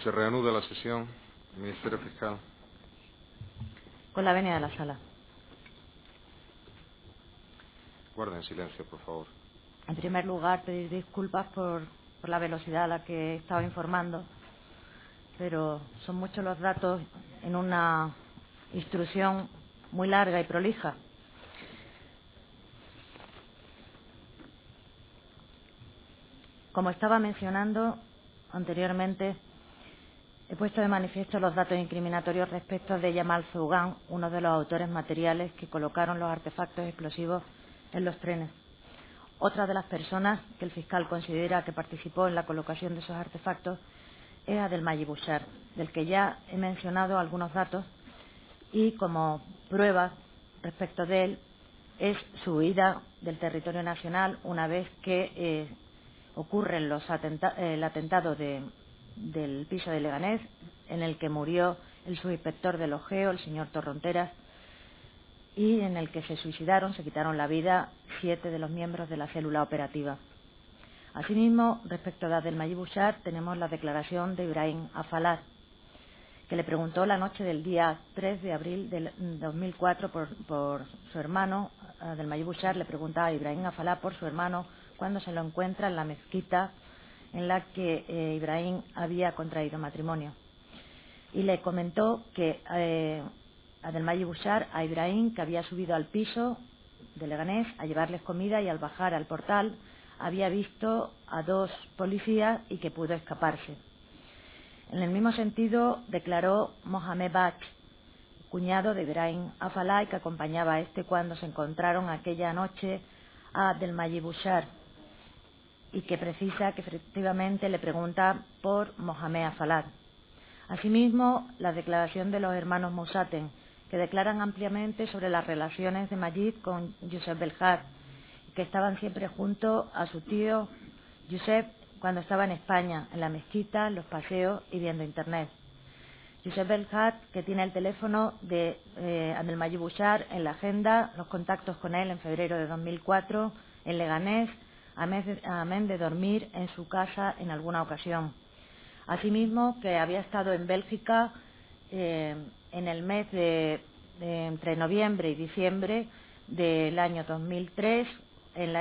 Se reanuda la sesión. Ministerio Fiscal. Con la venia de la sala. Guarden silencio, por favor. En primer lugar, pedir disculpas por la velocidad a la que he estado informando, pero son muchos los datos en una instrucción muy larga y prolija. Como estaba mencionando anteriormente, he puesto de manifiesto los datos incriminatorios respecto de Yamal Zougan, uno de los autores materiales que colocaron los artefactos explosivos en los trenes. Otra de las personas que el fiscal considera que participó en la colocación de esos artefactos es Abdelmadjid Bouchard, del que ya he mencionado algunos datos, y como prueba respecto de él es su huida del territorio nacional una vez que ocurren el atentado del piso de Leganés, en el que murió el subinspector del Ojeo, el señor Torronteras, y en el que se suicidaron, se quitaron la vida 7 de los miembros de la célula operativa. Asimismo, respecto de Abdelmadjid Bouchard, tenemos la declaración de Ibrahim Afallah, que le preguntó la noche del día 3 de abril de 2004 por su hermano. Abdelmadjid Bouchard le pregunta a Ibrahim Afallah por su hermano cuando se lo encuentra en la mezquita en la que Ibrahim había contraído matrimonio. Y le comentó que Abdelmadjid Bouchard a Ibrahim, que había subido al piso de Leganés a llevarles comida, y al bajar al portal había visto a 2 policías y que pudo escaparse. En el mismo sentido declaró Mohamed Bach, cuñado de Ibrahim Afallah, y que acompañaba a este cuando se encontraron aquella noche a Abdelmadjid Bouchard, y que precisa que efectivamente le pregunta por Mohamed Afallah. Asimismo, la declaración de los hermanos Mousaten, que declaran ampliamente sobre las relaciones de Majid con Youssef Belhad, que estaban siempre junto a su tío Youssef cuando estaba en España, en la mezquita, en los paseos y viendo internet. Youssef Belhad, que tiene el teléfono de Abdelmadjid Bouchard en la agenda, los contactos con él en febrero de 2004 en Leganés, amén de dormir en su casa en alguna ocasión. Asimismo, que había estado en Bélgica en el mes de entre noviembre y diciembre del año 2003, en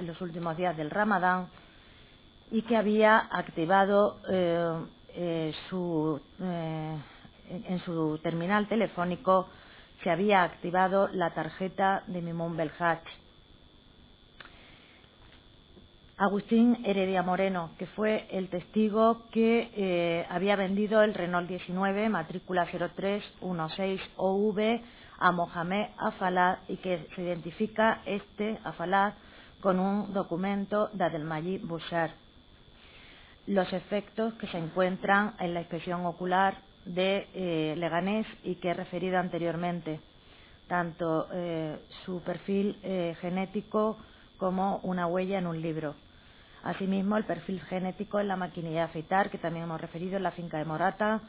los últimos días del Ramadán, y que había activado en su terminal telefónico se había activado la tarjeta de Mimoun Belhad. Agustín Heredia Moreno, que fue el testigo que había vendido el Renault 19, matrícula 0316OV, a Mohamed Afallah, y que se identifica Afallah con un documento de Abdelmadjid Bouchard. Los efectos que se encuentran en la inspección ocular de Leganés y que he referido anteriormente, tanto su perfil genético como una huella en un libro. Asimismo, el perfil genético en la maquinilla de afeitar, que también hemos referido en la finca de Morata,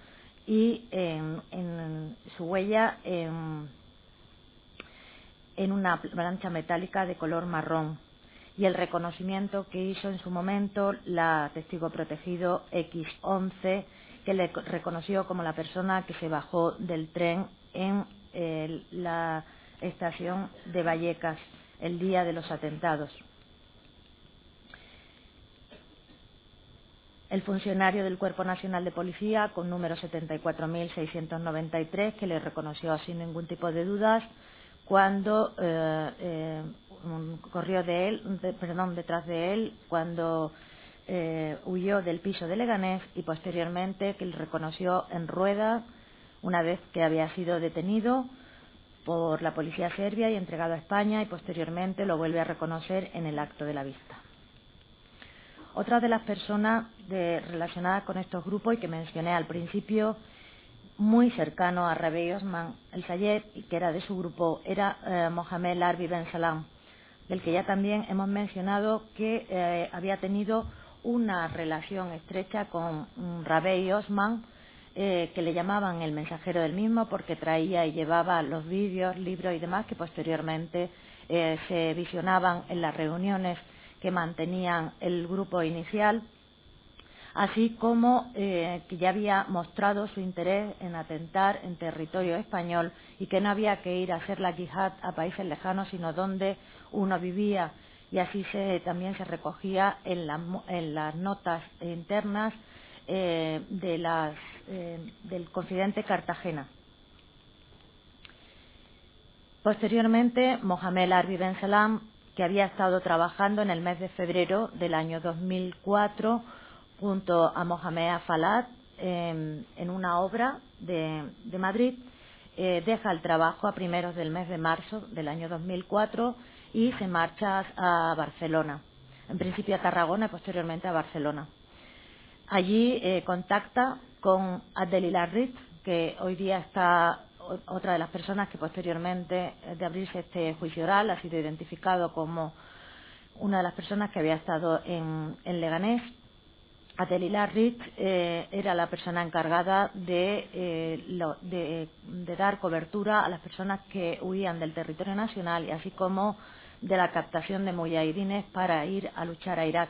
y en su huella en una plancha metálica de color marrón, y el reconocimiento que hizo en su momento la testigo protegido X11, que le reconoció como la persona que se bajó del tren en la estación de Vallecas el día de los atentados. El funcionario del Cuerpo Nacional de Policía, con número 74.693, que le reconoció sin ningún tipo de dudas cuando corrió detrás de él cuando huyó del piso de Leganés, y posteriormente que le reconoció en rueda una vez que había sido detenido por la policía serbia y entregado a España, y posteriormente lo vuelve a reconocer en el acto de la vista. Otra de las personas relacionadas con estos grupos y que mencioné al principio, muy cercano a Rabih Osman El Sayed, y que era de su grupo, era Mohamed Larbi Ben Salam, del que ya también hemos mencionado que había tenido una relación estrecha con Rabih Osman, que le llamaban el mensajero del mismo, porque traía y llevaba los vídeos, libros y demás que posteriormente se visionaban en las reuniones que mantenían el grupo inicial. así como que ya había mostrado su interés en atentar en territorio español y que no había que ir a hacer la yihad a países lejanos, sino donde uno vivía, y así también se recogía en las notas internas del Confidente Cartagena. Posteriormente, Mohamed Arbi Ben Salam, que había estado trabajando en el mes de febrero del año 2004 junto a Mohamed Falat en una obra de Madrid, deja el trabajo a primeros del mes de marzo del año 2004 y se marcha a Barcelona, en principio a Tarragona y posteriormente a Barcelona. Allí contacta con Abdelilah Ritz, que hoy día está otra de las personas que posteriormente de abrirse este juicio oral ha sido identificado como una de las personas que había estado en Leganés. Abdelilah Ritz era la persona encargada de dar cobertura a las personas que huían del territorio nacional y así como de la captación de mujahidines para ir a luchar a Irak.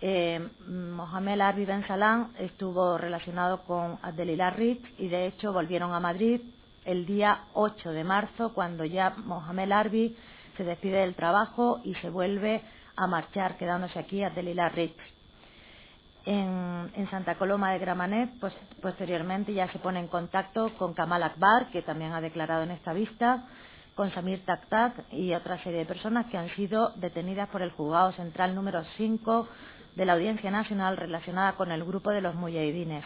Mohamed Arbi Ben Salam estuvo relacionado con Abdelilah Ritz y de hecho volvieron a Madrid el día 8 de marzo, cuando ya Mohamed Arbi se despide del trabajo y se vuelve a marchar, quedándose aquí Abdelilah Ritz. En Santa Coloma de Gramenet, pues posteriormente ya se pone en contacto con Kamal Akbar, que también ha declarado en esta vista, con Samir Taktak y otra serie de personas que han sido detenidas por el Juzgado Central número 5 de la Audiencia Nacional relacionada con el grupo de los mujahidines.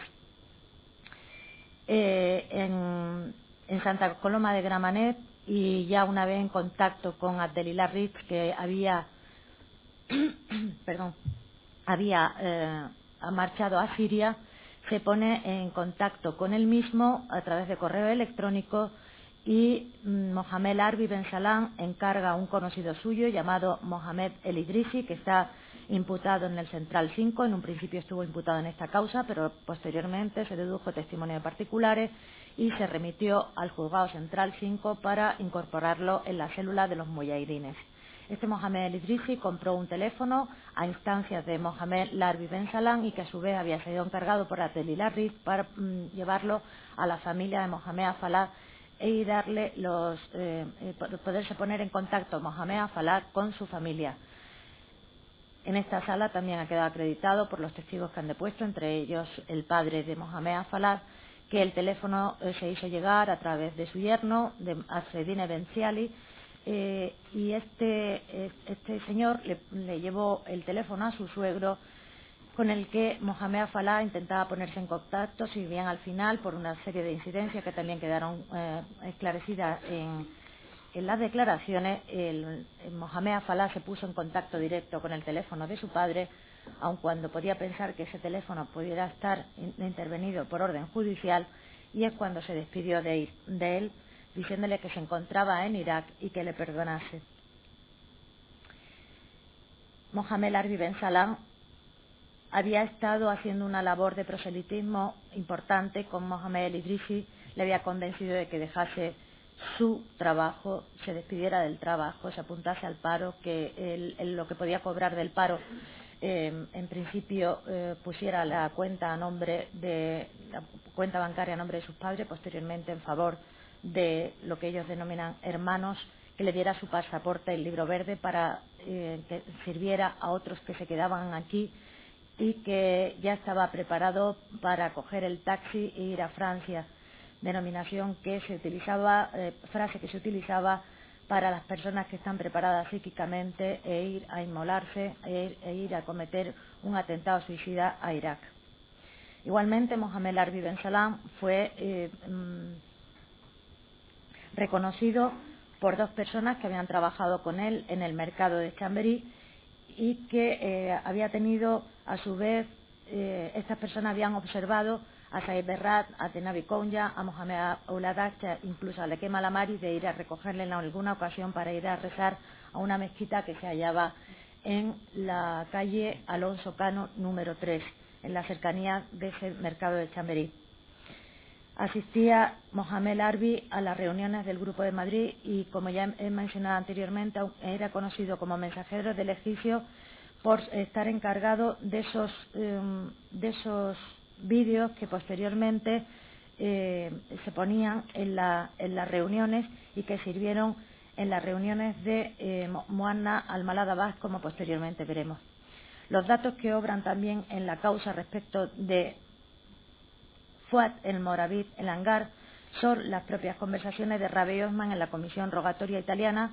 En Santa Coloma de Gramenet, y ya una vez en contacto con Abdelilah Ritz, que había marchado a Siria, se pone en contacto con él mismo a través de correo electrónico y Mohamed Arbi Ben Salam encarga a un conocido suyo llamado Mohamed El Idrisi, que está imputado en el Central 5. En un principio estuvo imputado en esta causa, pero posteriormente se dedujo testimonio de particulares y se remitió al Juzgado Central 5 para incorporarlo en la célula de los mujahidines. Este Mohamed El Idrisi compró un teléfono a instancias de Mohamed Arbi Ben Salam y que a su vez había sido encargado por Abdelilah Ritz para llevarlo a la familia de Mohamed Falat y darle poderse poner en contacto Mohamed Falat con su familia. En esta sala también ha quedado acreditado por los testigos que han depuesto, entre ellos el padre de Mohamed Falat, que el teléfono se hizo llegar a través de su yerno, de Asredine Benciali, y este señor le llevó el teléfono a su suegro, con el que Mohamed Falat intentaba ponerse en contacto, si bien al final, por una serie de incidencias que también quedaron esclarecidas en las declaraciones, Mohamed Falat se puso en contacto directo con el teléfono de su padre, aun cuando podía pensar que ese teléfono pudiera estar intervenido por orden judicial, y es cuando se despidió de él, diciéndole que se encontraba en Irak y que le perdonase. Mohamed Arbi Ben Salam había estado haciendo una labor de proselitismo importante con Mohamed El Idrisi, le había convencido de que dejase su trabajo, se despidiera del trabajo, se apuntase al paro, que él lo que podía cobrar del paro, en principio pusiera la cuenta bancaria a nombre de sus padres, posteriormente en favor de lo que ellos denominan hermanos, que le diera su pasaporte, el libro verde, para que sirviera a otros que se quedaban aquí, y que ya estaba preparado para coger el taxi e ir a Francia, denominación que se utilizaba, frase que se utilizaba para las personas que están preparadas psíquicamente e ir a inmolarse e ir a cometer un atentado suicida a Irak. Igualmente, Mohamed Arbi Ben Salam fue reconocido por dos personas que habían trabajado con él en el mercado de Chamberí y que había tenido, a su vez, estas personas habían observado a Said Berrat, a Tenavi Konya, a Mohamed Ouladacha, incluso a Lequem Alamari, de ir a recogerle en alguna ocasión para ir a rezar a una mezquita que se hallaba en la calle Alonso Cano número 3, en la cercanía de ese mercado de Chamberí. Asistía Mohamed Arbi a las reuniones del Grupo de Madrid y, como ya he mencionado anteriormente, era conocido como mensajero del egipcio por estar encargado de esos vídeos que posteriormente se ponían en las reuniones y que sirvieron en las reuniones de Moanna Almalá Abbas, como posteriormente veremos. Los datos que obran también en la causa respecto de Fuad el Moravit El Hangar son las propias conversaciones de Rabey Osman en la comisión rogatoria italiana,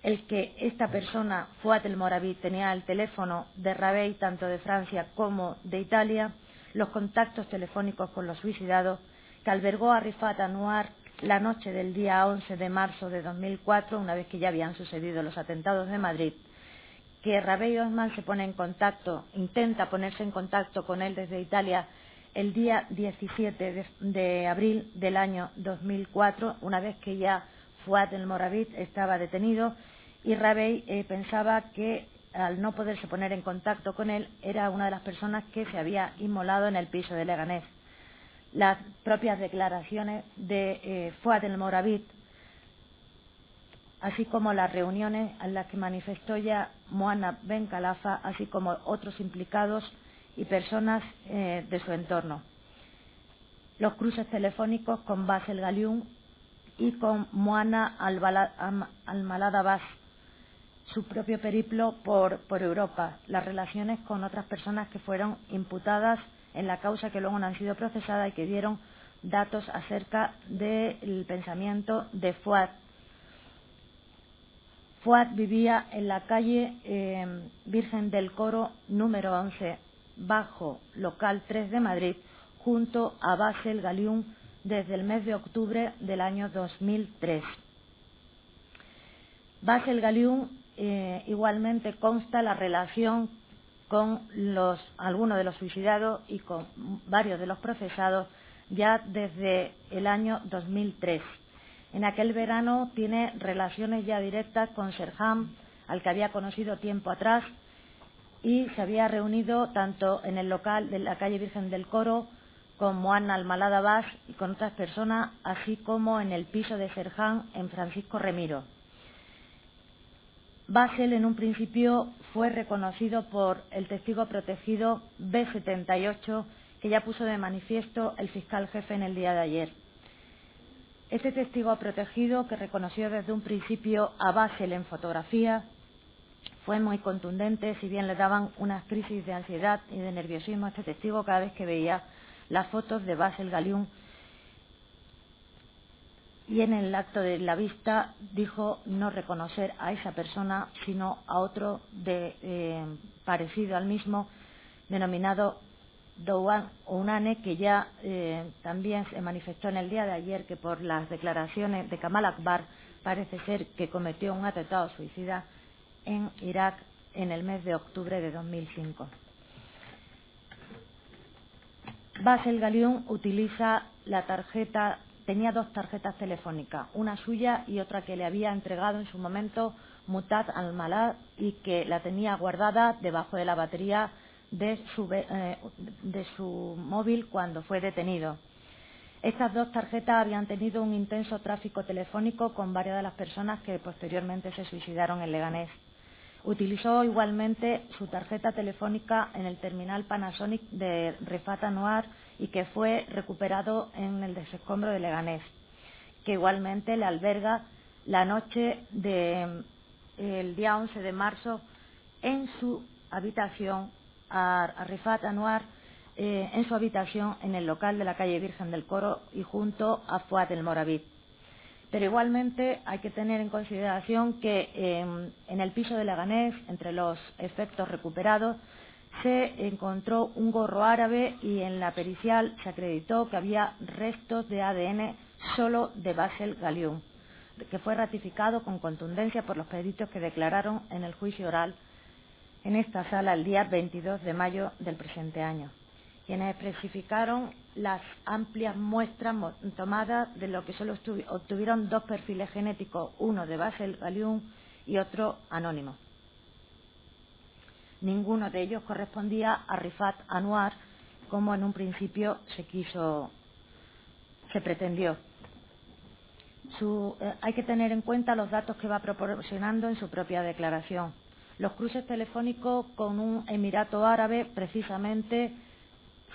el que esta persona, Fuad el Moravit, tenía el teléfono de Rabey tanto de Francia como de Italia, los contactos telefónicos con los suicidados, que albergó a Rifat Anwar la noche del día 11 de marzo de 2004, una vez que ya habían sucedido los atentados de Madrid, que Rabey Osman se pone en contacto, intenta ponerse en contacto con él desde Italia el día 17 de abril del año 2004, una vez que ya Fuad el Moravit estaba detenido, y Rabey pensaba que al no poderse poner en contacto con él era una de las personas que se había inmolado en el piso de Leganés. Las propias declaraciones de Fuad el Moravit, así como las reuniones en las que manifestó ya Mohanna Ben Khalifa, así como otros implicados y personas de su entorno. Los cruces telefónicos con Basel Galiun y con Moanna Almalá Abbas, su propio periplo por Europa, las relaciones con otras personas que fueron imputadas en la causa, que luego no han sido procesadas y que dieron datos acerca del pensamiento de Fuad. Fuad vivía en la calle Virgen del Coro número 11, bajo local 3 de Madrid, junto a Basel Galiun desde el mes de octubre del año 2003. Basel Galiun igualmente consta la relación con algunos de los suicidados y con varios de los procesados ya desde el año 2003. En aquel verano tiene relaciones ya directas con Serham, al que había conocido tiempo atrás, y se había reunido tanto en el local de la calle Virgen del Coro con Mohanna Almalá Abbas y con otras personas, así como en el piso de Serham en Francisco Remiro. Basel en un principio fue reconocido por el testigo protegido B78, que ya puso de manifiesto el fiscal jefe en el día de ayer. Este testigo protegido, que reconoció desde un principio a Basel en fotografía, fue muy contundente, si bien le daban unas crisis de ansiedad y de nerviosismo a este testigo cada vez que veía las fotos de Basel Galiun, y en el acto de la vista dijo no reconocer a esa persona sino a otro parecido al mismo, denominado Douan Ounane, que ya también se manifestó en el día de ayer que por las declaraciones de Kamal Akbar parece ser que cometió un atentado suicida en Irak en el mes de octubre de 2005. Basel Galiun utiliza tenía dos tarjetas telefónicas, una suya y otra que le había entregado en su momento Mutad Almalá, y que la tenía guardada debajo de la batería de su móvil cuando fue detenido. Estas dos tarjetas habían tenido un intenso tráfico telefónico con varias de las personas que posteriormente se suicidaron en Leganés. Utilizó igualmente su tarjeta telefónica en el terminal Panasonic de Rifat Anwar y que fue recuperado en el desescombro de Leganés, que igualmente le alberga la noche del día 11 de marzo en su habitación a Rifat Anwar, en su habitación en el local de la calle Virgen del Coro y junto a Fuad el Moravit. Pero igualmente hay que tener en consideración que en el piso de Leganés, entre los efectos recuperados, se encontró un gorro árabe y en la pericial se acreditó que había restos de ADN solo de Basel Galiun, que fue ratificado con contundencia por los peritos que declararon en el juicio oral en esta sala el día 22 de mayo del presente año, quienes especificaron las amplias muestras tomadas de lo que solo obtuvieron dos perfiles genéticos, uno de Basel Galiun y otro anónimo. Ninguno de ellos correspondía a Rifat Anwar, como en un principio se pretendió. Hay que tener en cuenta los datos que va proporcionando en su propia declaración. los cruces telefónicos con un Emirato Árabe, precisamente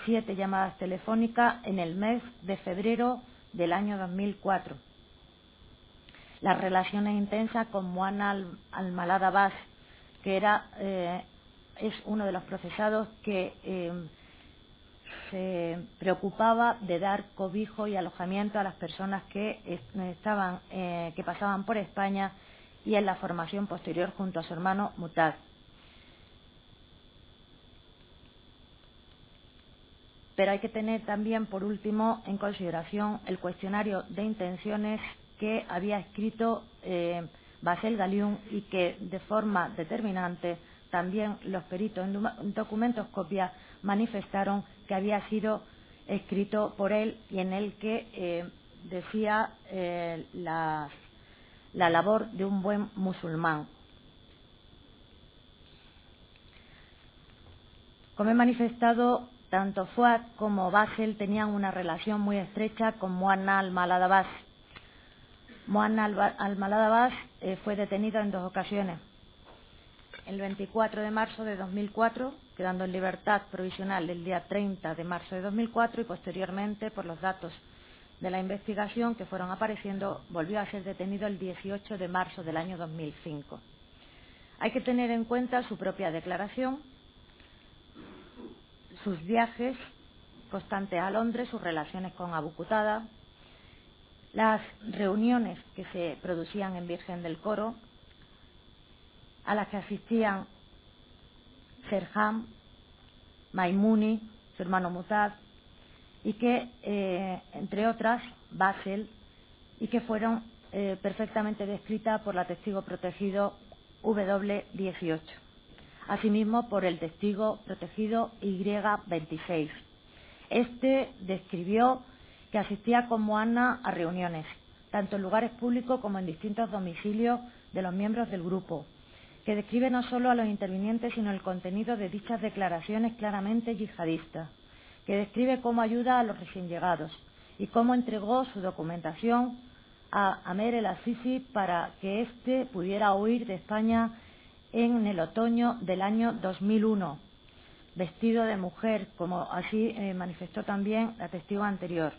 7 llamadas telefónicas en el mes de febrero del año 2004. Las relaciones intensas con Muanna Al-Malad Abbas, que es uno de los procesados que se preocupaba de dar cobijo y alojamiento a las personas que pasaban por España, y en la formación posterior junto a su hermano Mutaz. Pero hay que tener también, por último, en consideración el cuestionario de intenciones que había escrito Basel Galiún, y que de forma determinante también los peritos en documentos copias manifestaron que había sido escrito por él, y en el que decía la labor de un buen musulmán. Como he manifestado, tanto Fuad como Basel tenían una relación muy estrecha con Muanna Al-Malad Abbas. Muanna Al-Malad Abbas fue detenido en 2 ocasiones. El 24 de marzo de 2004, quedando en libertad provisional el día 30 de marzo de 2004, y posteriormente, por los datos de la investigación que fueron apareciendo, volvió a ser detenido el 18 de marzo del año 2005. Hay que tener en cuenta su propia declaración, sus viajes constantes a Londres, sus relaciones con Abu Qatada, las reuniones que se producían en Virgen del Coro, a las que asistían Serham, Maimuni, su hermano Mutaz, y que, entre otras, Basel, y que fueron perfectamente descritas por la testigo protegido W18. Asimismo, por el testigo protegido Y26. Este describió que asistía con Muanna a reuniones, tanto en lugares públicos como en distintos domicilios de los miembros del grupo, que describe no solo a los intervinientes, sino el contenido de dichas declaraciones claramente yihadistas, que describe cómo ayuda a los recién llegados y cómo entregó su documentación a Amer el-Azizi para que éste pudiera huir de España en el otoño del año 2001, vestido de mujer, como así manifestó también la testigo anterior.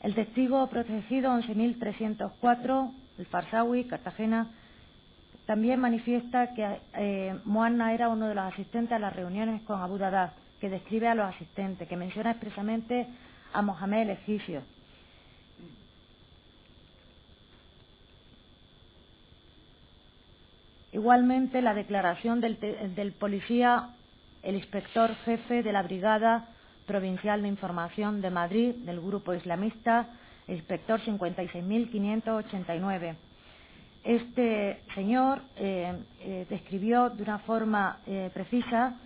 El testigo protegido 11.304, el Farsawi, Cartagena, también manifiesta que Muanna era uno de los asistentes a las reuniones con Abu Dada, que describe a los asistentes, que menciona expresamente a Mohamed el egipcio. Igualmente, la declaración del policía, el inspector jefe de la Brigada Provincial de Información de Madrid, del grupo islamista, el inspector 56.589. Este señor describió de una forma precisa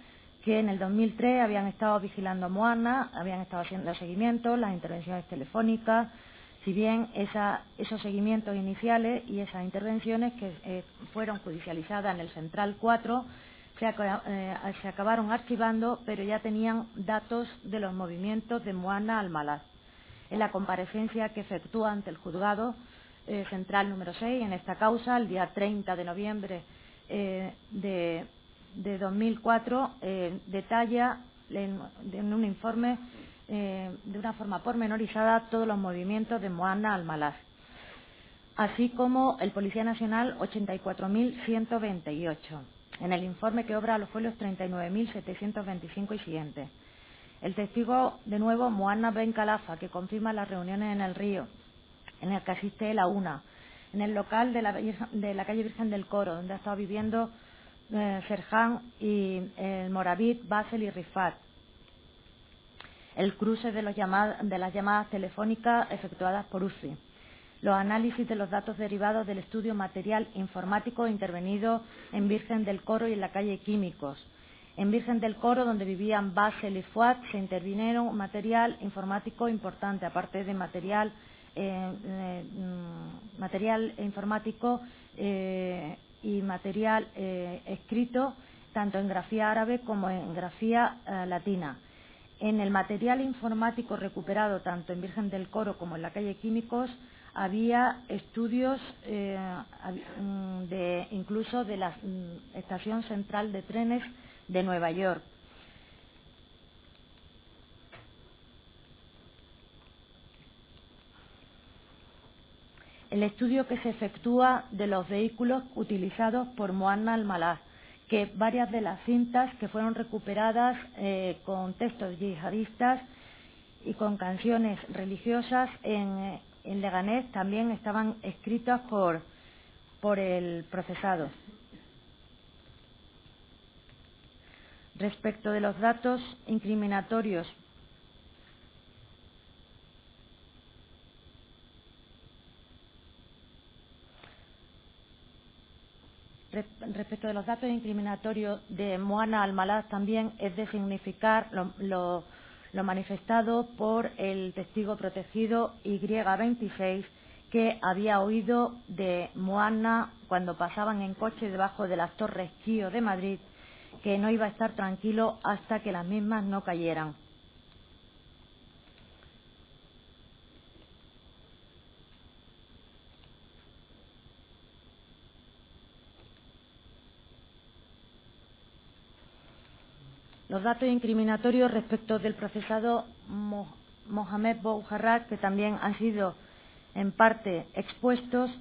que en el 2003 habían estado vigilando a Muanna, habían estado haciendo seguimiento, las intervenciones telefónicas, si bien esos seguimientos iniciales y esas intervenciones que fueron judicializadas en el Central 4 se acabaron archivando, pero ya tenían datos de los movimientos de Muanna Al-Malad. En la comparecencia que efectúa ante el juzgado central número 6 en esta causa, el día 30 de noviembre de 2004, detalla en un informe de una forma pormenorizada todos los movimientos de Muanna Al-Malad, así como el Policía Nacional 84.128, en el informe que obra a los folios 39.725 y siguientes. El testigo, de nuevo, Muanna Ben Khalafa, que confirma las reuniones en el Río, en el que asiste él a una, en el local de la calle Virgen del Coro, donde ha estado viviendo Serhan y el Moravit, Basel y Rifat. El cruce de las llamadas telefónicas efectuadas por UCI. Los análisis de los datos derivados del estudio material informático intervenido en Virgen del Coro y en la calle Químicos. En Virgen del Coro, donde vivían Basel y Fuad, se intervinieron material informático importante, aparte de material informático y material escrito, tanto en grafía árabe como en grafía latina. En el material informático recuperado tanto en Virgen del Coro como en la calle Químicos había estudios incluso de la estación central de trenes de Nueva York. El estudio que se efectúa de los vehículos utilizados por Mohanna al-Mallah, que varias de las cintas que fueron recuperadas con textos yihadistas y con canciones religiosas en Leganés también estaban escritas por el procesado. Respecto de los datos incriminatorios de Mohanna al-Mallah también es de significar lo manifestado por el testigo protegido Y26, que había oído de Mohanna cuando pasaban en coche debajo de las Torres Kío de Madrid, que no iba a estar tranquilo hasta que las mismas no cayeran. Los datos incriminatorios respecto del procesado Mohamed Boujarrad, que también han sido en parte expuestos,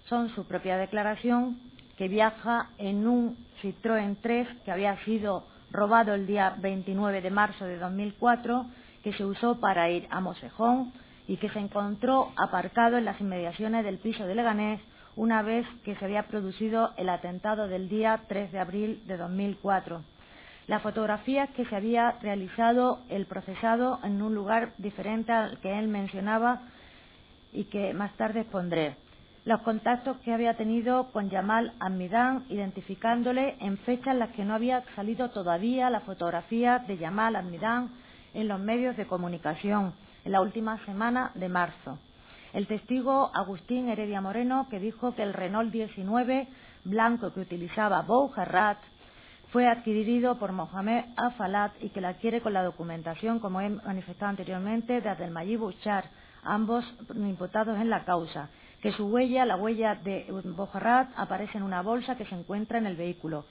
son su propia declaración, que viaja en un Citroën 3 que había sido robado el día 29 de marzo de 2004, que se usó para ir a Mosejón y que se encontró aparcado en las inmediaciones del piso de Leganés una vez que se había producido el atentado del día 3 de abril de 2004. Las fotografías que se había realizado el procesado en un lugar diferente al que él mencionaba y que más tarde expondré. Los contactos que había tenido con Yamal Al-Midán, identificándole en fechas en las que no había salido todavía la fotografía de Yamal Al-Midán en los medios de comunicación, en la última semana de marzo. El testigo Agustín Heredia Moreno, que dijo que el Renault 19 blanco que utilizaba Boujarrad fue adquirido por Mohamed Al-Falat y que la adquiere con la documentación, como he manifestado anteriormente, de Abdelmajid Bouchard, ambos imputados en la causa, que su huella, la huella de Boujarrad, aparece en una bolsa que se encuentra en el vehículo.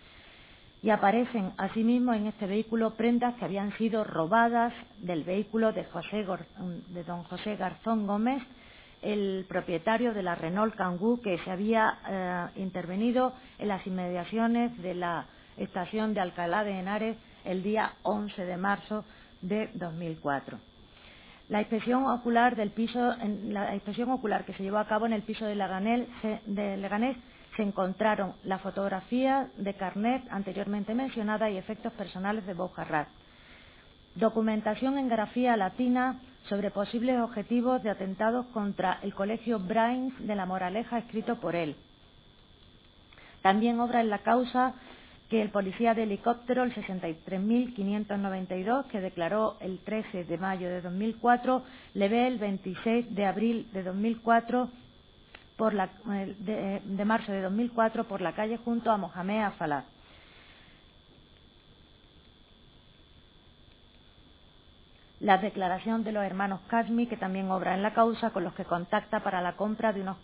Y aparecen asimismo en este vehículo prendas que habían sido robadas del vehículo de don José Garzón Gómez, el propietario de la Renault Kangoo, que se había intervenido en las inmediaciones de la estación de Alcalá de Henares el día 11 de marzo de 2004. La inspección ocular que se llevó a cabo en el piso de Leganés se encontraron la fotografía de carnet anteriormente mencionada y efectos personales de Boujarrad. Documentación en grafía latina sobre posibles objetivos de atentados contra el Colegio Brains de La Moraleja, escrito por él. También obra en la causa que el policía de helicóptero, el 63.592, que declaró el 13 de mayo de 2004, le ve el 26 de abril de 2004 de marzo de 2004 por la calle junto a Mohamed Al-Falat. La declaración de los hermanos Kazmi, que también obra en la causa, con los que contacta para la compra de unos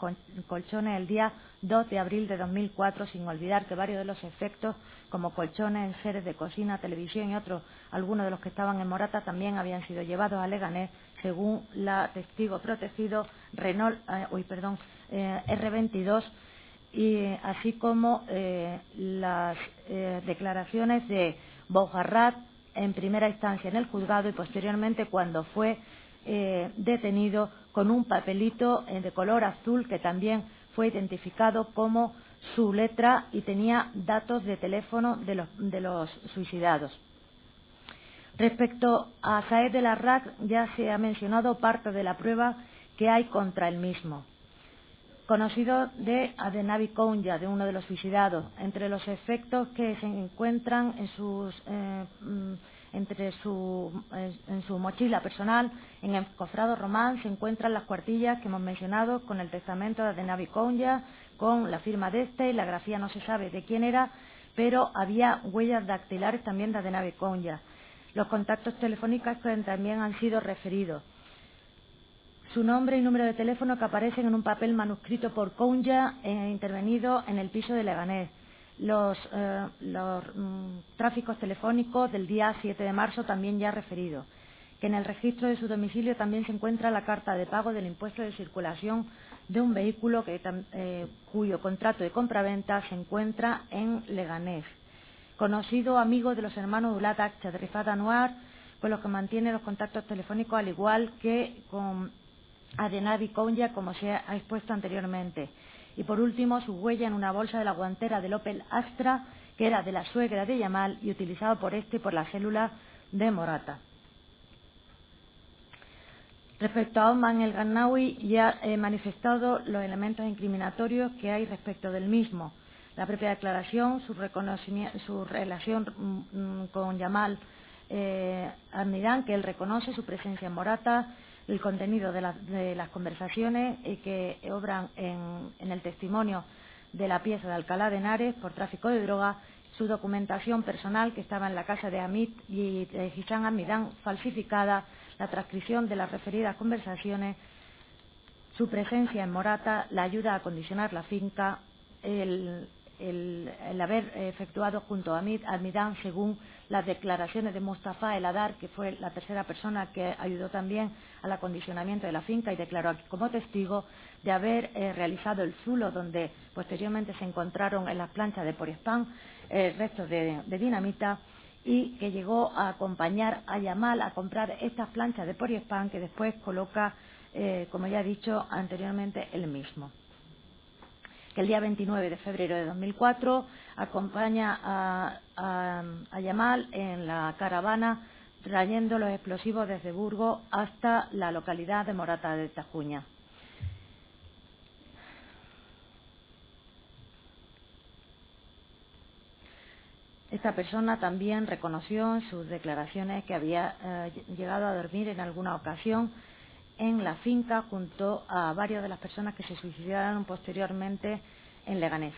colchones el día 2 de abril de 2004, sin olvidar que varios de los efectos, como colchones, enseres de cocina, televisión y otros, algunos de los que estaban en Morata, también habían sido llevados a Leganés, según la testigo protegido R22, y así como las declaraciones de Boujarrad en primera instancia en el juzgado y posteriormente cuando fue detenido, con un papelito de color azul que también fue identificado como su letra y tenía datos de teléfono de los suicidados. Respecto a Saed El Arrak, ya se ha mencionado parte de la prueba que hay contra el mismo. Conocido de Adenabi Kounia, de uno de los suicidados, entre los efectos que se encuentran en su mochila personal, en el cofrado Román, se encuentran las cuartillas que hemos mencionado con el testamento de Adenabi Kounia, con la firma de y la grafía no se sabe de quién era, pero había huellas dactilares también de Adenabi Kounia. Los contactos telefónicos también han sido referidos. su nombre y número de teléfono que aparecen en un papel manuscrito por Kounja intervenido en el piso de Leganés. Los tráficos telefónicos del día 7 de marzo también ya referido. Que en el registro de su domicilio también se encuentra la carta de pago del impuesto de circulación de un vehículo cuyo contrato de compraventa se encuentra en Leganés. Conocido amigo de los hermanos Oulat Acha de Rifat Anwar, con los que mantiene los contactos telefónicos, al igual que con Adenadi Kounja, como se ha expuesto anteriormente. Y por último, su huella en una bolsa de la guantera del Opel Astra, que era de la suegra de Yamal y utilizado por este y por la célula de Morata. Respecto a Osman El Gannawi, ya he manifestado los elementos incriminatorios que hay respecto del mismo. La propia declaración, su relación con Yamal Almidán, que él reconoce su presencia en Morata, el contenido de las conversaciones que obran en el testimonio de la pieza de Alcalá de Henares por tráfico de droga, su documentación personal que estaba en la casa de Hamid y de Hisham Almidán falsificada, la transcripción de las referidas conversaciones, su presencia en Morata, la ayuda a acondicionar la finca, el haber efectuado junto a Almidán, según las declaraciones de Mustafa El Adar, que fue la tercera persona que ayudó también al acondicionamiento de la finca y declaró aquí como testigo, de haber realizado el zulo donde posteriormente se encontraron en las planchas de poliespán restos de dinamita, y que llegó a acompañar a Yamal a comprar estas planchas de poliespán que después coloca, como ya he dicho anteriormente, él mismo. Que el día 29 de febrero de 2004 acompaña a Yamal en la caravana trayendo los explosivos desde Burgos hasta la localidad de Morata de Tajuña. Esta persona también reconoció en sus declaraciones que había llegado a dormir en alguna ocasión en la finca junto a varias de las personas que se suicidaron posteriormente en Leganés.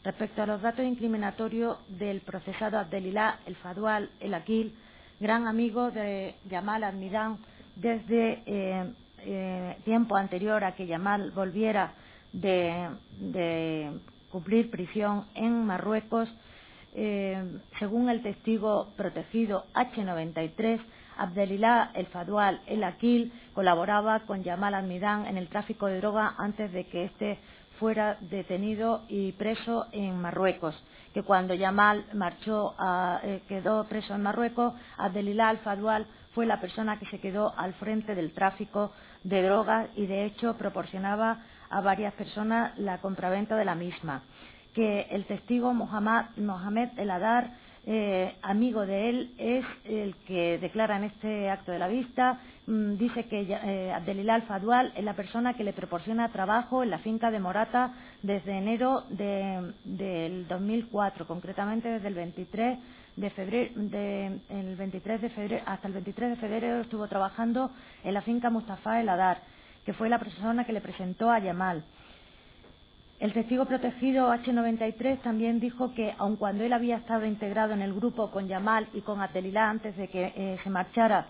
Respecto a los datos incriminatorios del procesado Abdelillah El Fadwal El Akil, gran amigo de Yamal Almidán desde tiempo anterior a que Yamal volviera de cumplir prisión en Marruecos, según el testigo protegido H93, Abdelillah El Fadwal El Akil colaboraba con Yamal Almidán en el tráfico de droga antes de que éste fuera detenido y preso en Marruecos, que cuando Yamal quedó preso en Marruecos, Abdelillah El Fadwal fue la persona que se quedó al frente del tráfico de drogas y de hecho proporcionaba a varias personas la compraventa de la misma. Que el testigo Mohamed El Adar, amigo de él, es el que declara en este acto de la vista, dice que Abdelillah El Fadwal es la persona que le proporciona trabajo en la finca de Morata desde enero del 2004, concretamente desde el 23 de febrero, hasta el 23 de febrero estuvo trabajando en la finca Mustafa El Adar, que fue la persona que le presentó a Yamal. El testigo protegido H93 también dijo que, aun cuando él había estado integrado en el grupo con Yamal y con Abdelillah antes de que se marchara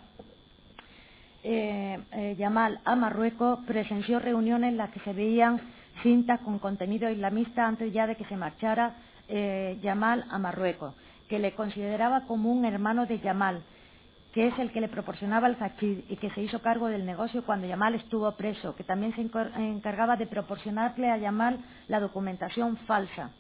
Yamal a Marruecos, presenció reuniones en las que se veían cintas con contenido islamista antes ya de que se marchara Yamal a Marruecos, que le consideraba como un hermano de Yamal, que es el que le proporcionaba el hachís y que se hizo cargo del negocio cuando Yamal estuvo preso, que también se encargaba de proporcionarle a Yamal la documentación falsa.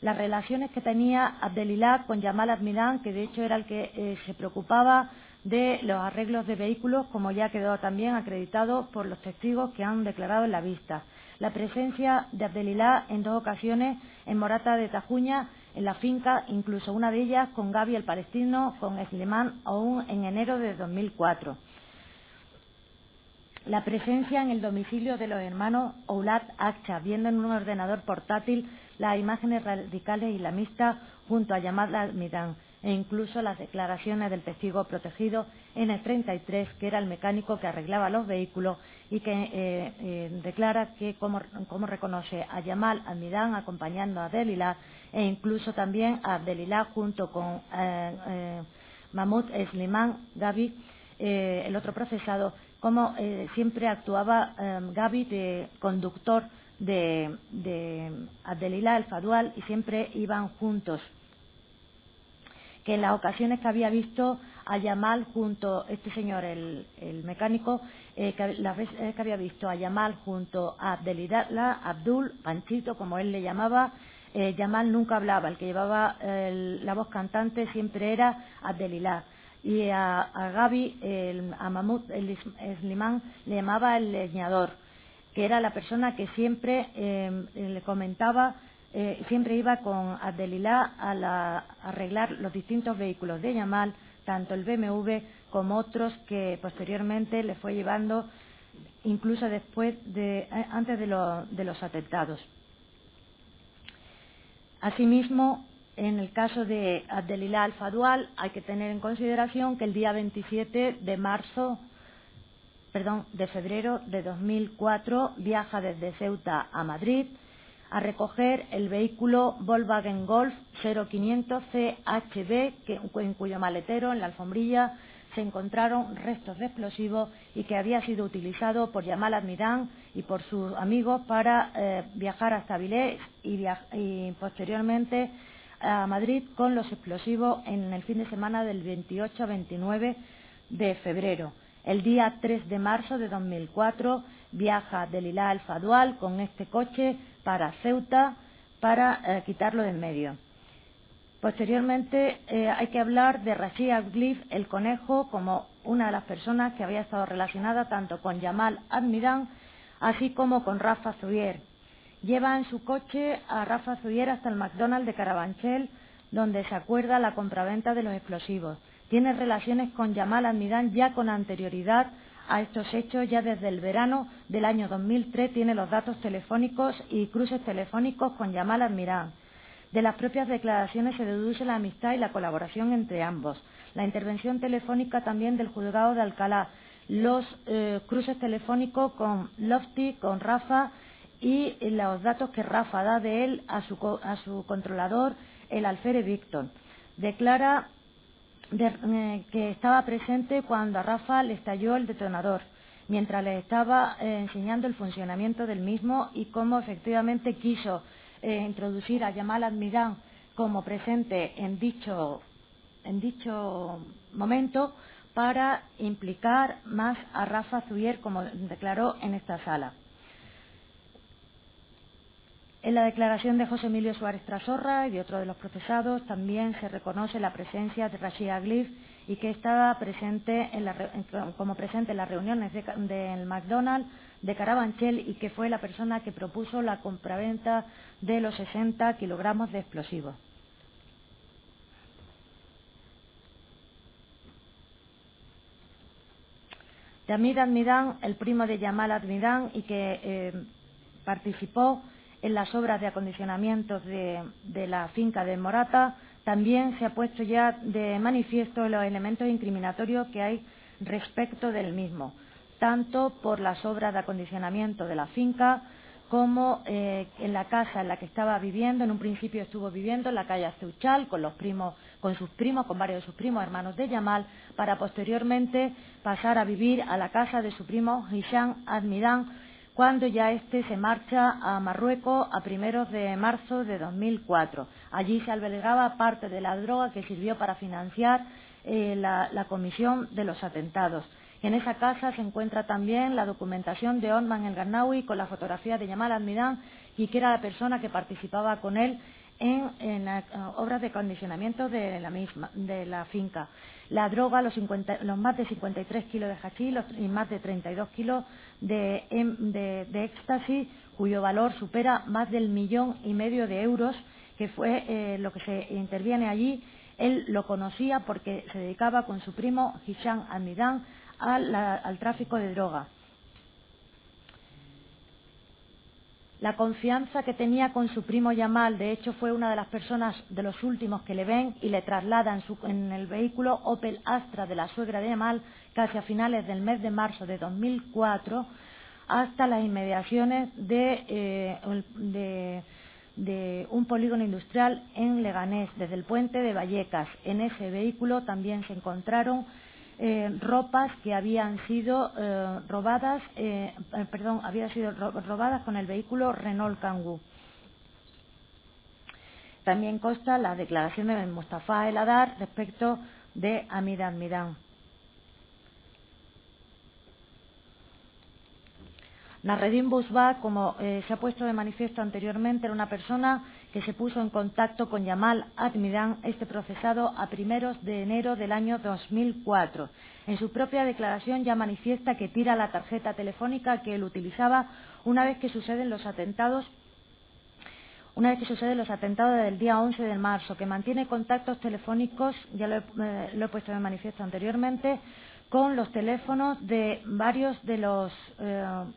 Las relaciones que tenía Abdelillah con Yamal Almidán, que de hecho era el que se preocupaba de los arreglos de vehículos, como ya quedó también acreditado por los testigos que han declarado en la vista. La presencia de Abdelillah en 2 ocasiones en Morata de Tajuña, en la finca, incluso una de ellas con Gaby el palestino, con Slimán, aún en enero de 2004. La presencia en el domicilio de los hermanos Oulat Acha, viendo en un ordenador portátil las imágenes radicales islamistas junto a Yamal Almidán. e incluso las declaraciones del testigo protegido N33, que era el mecánico que arreglaba los vehículos y que declara que como reconoce a Yamal Almidán acompañando a Abdelilah e incluso también a Abdelilah junto con Mahmoud Slimán Gabi, el otro procesado, como siempre actuaba Gabi de conductor de Abdelilah el Fadual y siempre iban juntos. Que en las ocasiones que había visto a Yamal junto, este señor, el mecánico, las veces que había visto a Yamal junto a Abdelilah, Abdul, Panchito, como él le llamaba, Yamal nunca hablaba, el que llevaba la voz cantante siempre era Abdelilah. Y a Gabi, a Mahmoud Slimán, le llamaba el leñador, que era la persona que siempre le comentaba, siempre iba con Abdelilah a arreglar los distintos vehículos de Yamal, tanto el BMW como otros que posteriormente le fue llevando, incluso antes de los atentados. Asimismo, en el caso de Abdelilah al Fadual, hay que tener en consideración que el día 27 de febrero de 2004 viaja desde Ceuta a Madrid a recoger el vehículo Volkswagen Golf 0500 CHB, en cuyo maletero, en la alfombrilla, se encontraron restos de explosivos y que había sido utilizado por Yamal Almidán y por sus amigos para viajar hasta Avilés y posteriormente a Madrid con los explosivos en el fin de semana del 28 a 29 de febrero. El día 3 de marzo de 2004 viaja Abdelilah al Fadual con este coche para Ceuta para quitarlo de en medio. Posteriormente hay que hablar de Rashid Aglif, el Conejo, como una de las personas que había estado relacionada tanto con Yamal Almidán así como con Rafa Zuyer. Lleva en su coche a Rafa Zuyer hasta el McDonald's de Carabanchel, donde se acuerda la compraventa de los explosivos. Tiene relaciones con Yamal Almidán ya con anterioridad a estos hechos, ya desde el verano del año 2003 tiene los datos telefónicos y cruces telefónicos con Yamal Almidán. De las propias declaraciones se deduce la amistad y la colaboración entre ambos. La intervención telefónica también del juzgado de Alcalá, los cruces telefónicos con Lofty, con Rafa y los datos que Rafa da de él a su controlador, el alférez Víctor. Declara que estaba presente cuando a Rafa le estalló el detonador, mientras le estaba enseñando el funcionamiento del mismo y cómo efectivamente quiso introducir a Yamal Almidán como presente en dicho momento para implicar más a Rafa Zuyer, como declaró en esta sala. En la declaración de José Emilio Suárez Trasorra y de otro de los procesados también se reconoce la presencia de Rashid Aglif y que estaba presente como presente en las reuniones del McDonald's de Carabanchel y que fue la persona que propuso la compraventa de los 60 kilogramos de explosivos. Yamid Almidán, el primo de Yamal Almidán y que participó en las obras de acondicionamiento de la finca de Morata, también se ha puesto ya de manifiesto los elementos incriminatorios que hay respecto del mismo, tanto por las obras de acondicionamiento de la finca como en la casa en la que estaba viviendo. En un principio estuvo viviendo en la calle Ceuchal con varios de sus primos, hermanos de Yamal, para posteriormente pasar a vivir a la casa de su primo Hisham Almidán, cuando ya éste se marcha a Marruecos a primeros de marzo de 2004. Allí se albergaba parte de la droga que sirvió para financiar la comisión de los atentados. En esa casa se encuentra también la documentación de Osman El Garnawi con la fotografía de Yamal Almidán y que era la persona que participaba con él en las obras de acondicionamiento de la finca. La droga, los más de 53 kilos de hachís y más de 32 kilos de éxtasis, cuyo valor supera más del 1,5 millones de euros, que fue lo que se interviene allí. Él lo conocía porque se dedicaba con su primo Hisham Almidán al tráfico de droga. la confianza que tenía con su primo Yamal. De hecho, fue una de las personas, de los últimos que le ven y le trasladan en el vehículo Opel Astra de la suegra de Yamal, casi a finales del mes de marzo de 2004, hasta las inmediaciones de un polígono industrial en Leganés, desde el puente de Vallecas. En ese vehículo también se encontraron ropas que habían sido robadas con el vehículo Renault Kangoo. También consta la declaración de Mustafa El Hadar respecto de Amidan Midan. Nasreddin Bouzbak, como se ha puesto de manifiesto anteriormente, era una persona que se puso en contacto con Yamal Admidan, este procesado, a primeros de enero del año 2004. En su propia declaración ya manifiesta que tira la tarjeta telefónica que él utilizaba una vez que suceden los atentados del día 11 de marzo, que mantiene contactos telefónicos, ya lo he puesto de manifiesto anteriormente, con los teléfonos de varios de los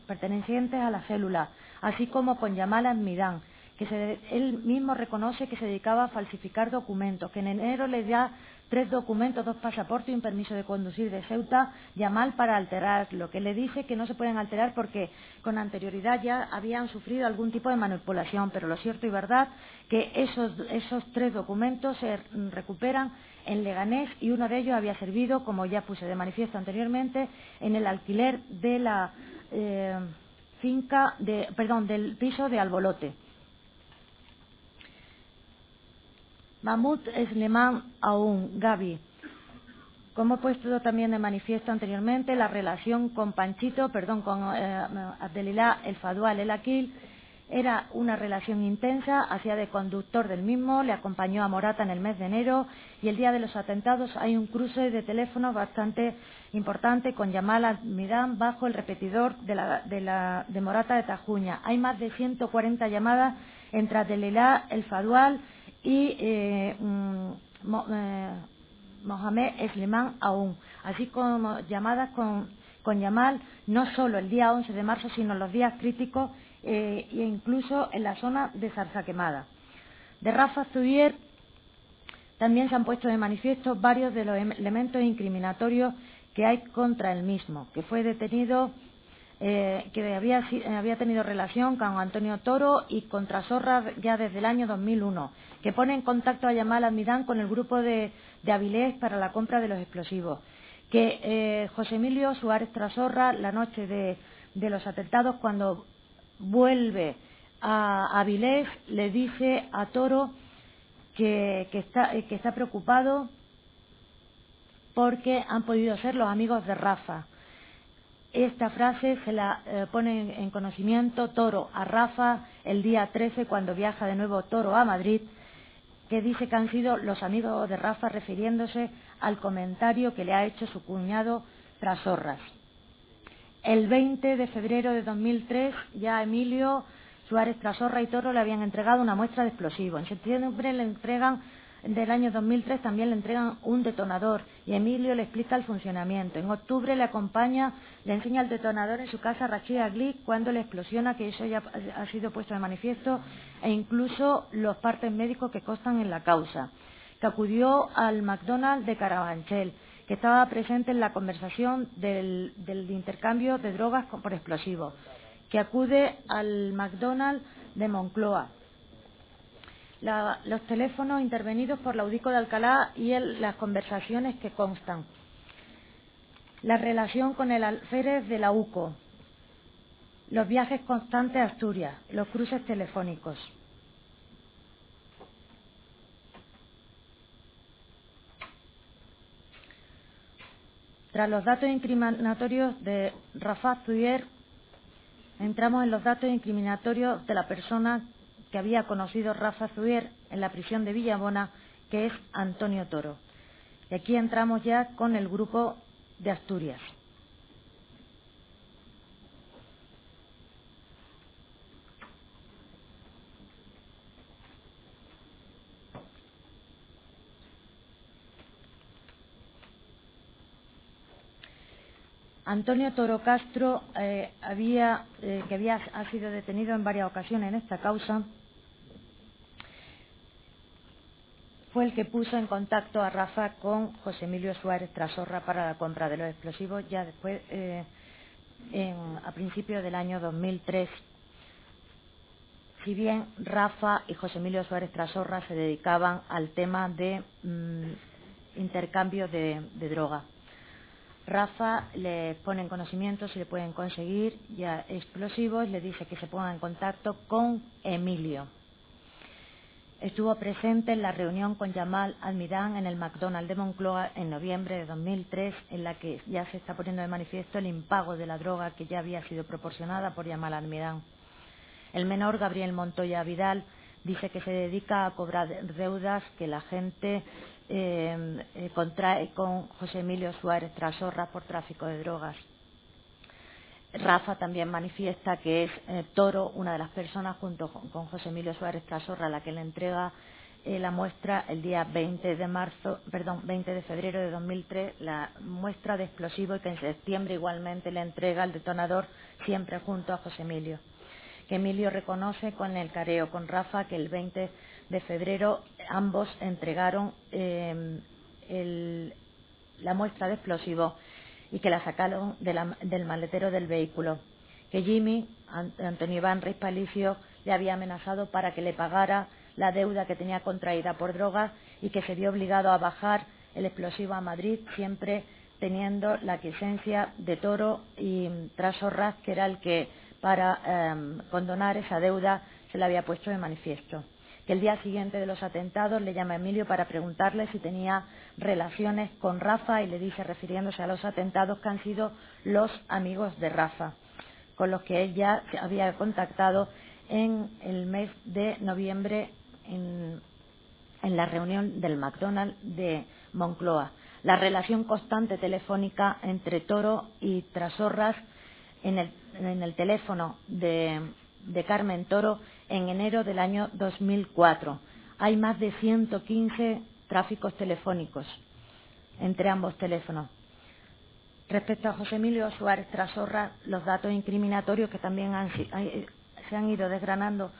pertenecientes a la célula, así como con Yamal Admidan, que él mismo reconoce que se dedicaba a falsificar documentos, que en enero le da 3 documentos, 2 pasaportes y un permiso de conducir de Ceuta, Yamal, para alterarlo, que le dice que no se pueden alterar porque con anterioridad ya habían sufrido algún tipo de manipulación, pero lo cierto y verdad que esos 3 documentos se recuperan en Leganés y uno de ellos había servido, como ya puse de manifiesto anteriormente, en el alquiler de la del piso de Albolote. Mahmoud Esleman Aoun, Gaby. Como he puesto también de manifiesto anteriormente, la relación con Abdelillah El Fadual El Akil era una relación intensa, hacía de conductor del mismo, le acompañó a Morata en el mes de enero y el día de los atentados hay un cruce de teléfono bastante importante con Yamal Admidan bajo el repetidor de Morata de Tajuña. Hay más de 140 llamadas entre Abdelillah El Fadual y Mohamed Esleman Aoun, así como llamadas con Yamal no solo el día 11 de marzo, sino los días críticos e incluso en la zona de Zarza-Quemada. De Rafa Zuvier también se han puesto de manifiesto varios de los elementos incriminatorios que hay contra el mismo, que fue detenido, que había tenido relación con Antonio Toro y con Trasorra ya desde el año 2001, que pone en contacto a Yamal Admidan con el grupo de Avilés para la compra de los explosivos, que José Emilio Suárez Trasorra, la noche de los atentados, cuando vuelve a Avilés, le dice a Toro que está preocupado porque han podido ser los amigos de Rafa. Esta frase se la pone en conocimiento Toro a Rafa el día 13, cuando viaja de nuevo Toro a Madrid, que dice que han sido los amigos de Rafa, refiriéndose al comentario que le ha hecho su cuñado Trasorras. El 20 de febrero de 2003 ya Emilio Suárez Trasorra y Toro le habían entregado una muestra de explosivos. En septiembre del año 2003 también le entregan un detonador y Emilio le explica el funcionamiento. En octubre le enseña el detonador en su casa a Rachid Agli cuando le explosiona, que eso ya ha sido puesto de manifiesto, e incluso los partes médicos que constan en la causa, que acudió al McDonald's de Carabanchel, que estaba presente en la conversación del intercambio de drogas por explosivos, que acude al McDonald's de Moncloa. Los teléfonos intervenidos por la UDICO de Alcalá y las conversaciones que constan. La relación con el alférez de la UCO. Los viajes constantes a Asturias. Los cruces telefónicos. Tras los datos incriminatorios de Rafat Zuyer, entramos en los datos incriminatorios de la persona que había conocido Rafa Zuyer en la prisión de Villabona, que es Antonio Toro. Y aquí entramos ya con el grupo de Asturias. Antonio Toro Castro ha sido detenido en varias ocasiones en esta causa. Fue el que puso en contacto a Rafa con José Emilio Suárez Trasorra para la compra de los explosivos ya después, a principios del año 2003. Si bien Rafa y José Emilio Suárez Trasorra se dedicaban al tema de intercambio de droga. Rafa le pone en conocimiento si le pueden conseguir ya explosivos, le dice que se ponga en contacto con Emilio. Estuvo presente en la reunión con Yamal Almirán en el McDonald's de Moncloa en noviembre de 2003, en la que ya se está poniendo de manifiesto el impago de la droga que ya había sido proporcionada por Yamal Almirán. El menor, Gabriel Montoya Vidal, dice que se dedica a cobrar deudas que la gente contrae con José Emilio Suárez Trasorra por tráfico de drogas. Rafa también manifiesta que es Toro una de las personas, junto con José Emilio Suárez Trasorra, a la que le entrega la muestra el día 20 de febrero de 2003, la muestra de explosivo, y que en septiembre igualmente le entrega el detonador, siempre junto a José Emilio. Que Emilio reconoce con el careo con Rafa que el 20 de febrero ambos entregaron la muestra de explosivo y que la sacaron del maletero del vehículo. Que Jimmy, Antonio Iván Reis Palicio, le había amenazado para que le pagara la deuda que tenía contraída por drogas y que se vio obligado a bajar el explosivo a Madrid, siempre teniendo la aquiescencia de Toro y Trasorra, que era el que para condonar esa deuda se la había puesto de manifiesto. Que el día siguiente de los atentados le llama a Emilio para preguntarle si tenía relaciones con Rafa y le dice, refiriéndose a los atentados, que han sido los amigos de Rafa, con los que él ya había contactado en el mes de noviembre en la reunión del McDonald's de Moncloa. La relación constante telefónica entre Toro y Trasorras en el teléfono de Carmen Toro en enero del año 2004. Hay más de 115 tráficos telefónicos entre ambos teléfonos. Respecto a José Emilio Suárez Trasorra, los datos incriminatorios que también se han ido desgranando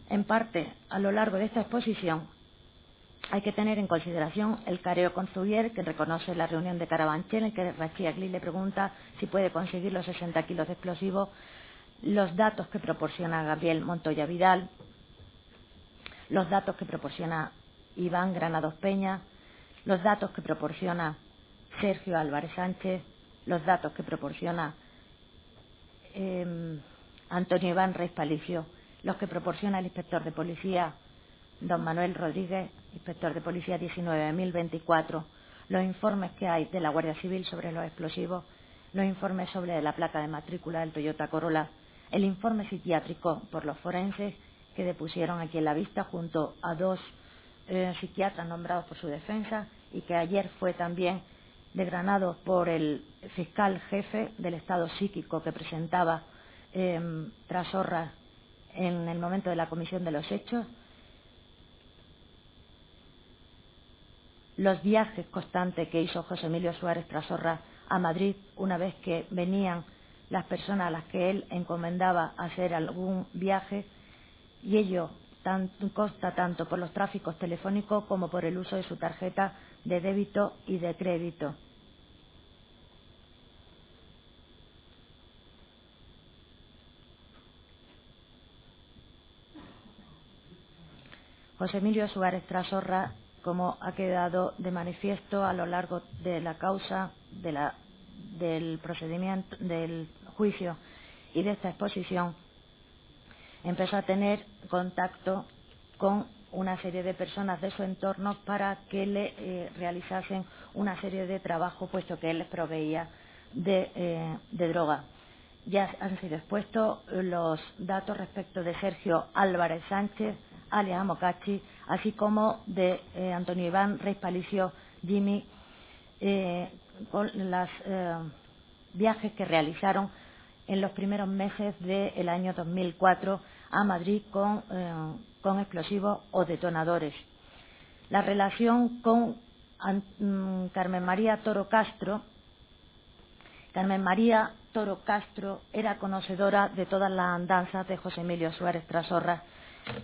en parte a lo largo de esta exposición, hay que tener en consideración el careo con Zubier, que reconoce la reunión de Carabanchel, en que Rachiagli le pregunta si puede conseguir los 60 kilos de explosivos, los datos que proporciona Gabriel Montoya Vidal, los datos que proporciona Iván Granados Peña, los datos que proporciona Sergio Álvarez Sánchez, los datos que proporciona Antonio Iván Reis Palicio, los que proporciona el inspector de policía don Manuel Rodríguez, inspector de policía 19.024, los informes que hay de la Guardia Civil sobre los explosivos, los informes sobre la placa de matrícula del Toyota Corolla, el informe psiquiátrico por los forenses que depusieron aquí en la vista junto a dos psiquiatras nombrados por su defensa y que ayer fue también desgranado por el fiscal jefe del estado psíquico que presentaba Trasorra en el momento de la comisión de los hechos. Los viajes constantes que hizo José Emilio Suárez Trasorra a Madrid una vez que venían las personas a las que él encomendaba hacer algún viaje, y ello consta tanto por los tráficos telefónicos como por el uso de su tarjeta de débito y de crédito. José Emilio Suárez Trasorra, como ha quedado de manifiesto a lo largo de la causa, del procedimiento, del juicio y de esta exposición, empezó a tener contacto con una serie de personas de su entorno para que le realizasen una serie de trabajos, puesto que él les proveía de droga. Ya han sido expuestos los datos respecto de Sergio Álvarez Sánchez, alias Amocachi, así como de Antonio Iván Reis Palicio, Jimmy, con los viajes que realizaron en los primeros meses del año 2004 a Madrid con explosivos o detonadores. La relación con Carmen María Toro Castro, Carmen María Toro Castro era conocedora de todas las andanzas de José Emilio Suárez Trasorras,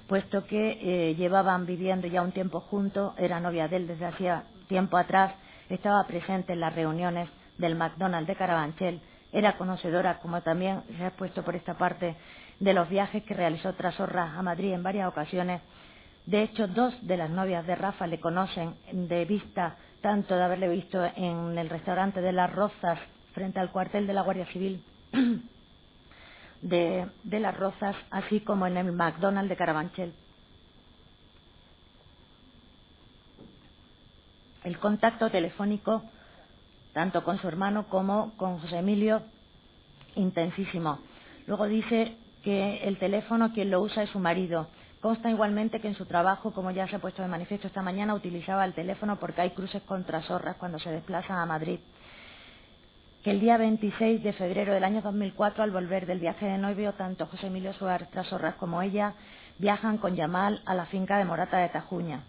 puesto que llevaban viviendo ya un tiempo juntos, era novia de él desde hacía tiempo atrás, estaba presente en las reuniones del McDonald's de Carabanchel, era conocedora, como también se ha expuesto por esta parte, de los viajes que realizó Trasorras a Madrid en varias ocasiones. De hecho, dos de las novias de Rafa le conocen de vista, tanto de haberle visto en el restaurante de Las Rozas, frente al cuartel de la Guardia Civil de Las Rozas, así como en el McDonald's de Carabanchel. El contacto telefónico, tanto con su hermano como con José Emilio, intensísimo. Luego dice que el teléfono quien lo usa es su marido. Consta igualmente que en su trabajo, como ya se ha puesto de manifiesto esta mañana, utilizaba el teléfono porque hay cruces con Trasorras cuando se desplazan a Madrid. Que el día 26 de febrero del año 2004, al volver del viaje de novio, tanto José Emilio Suárez Trasorras como ella viajan con Yamal a la finca de Morata de Tajuña.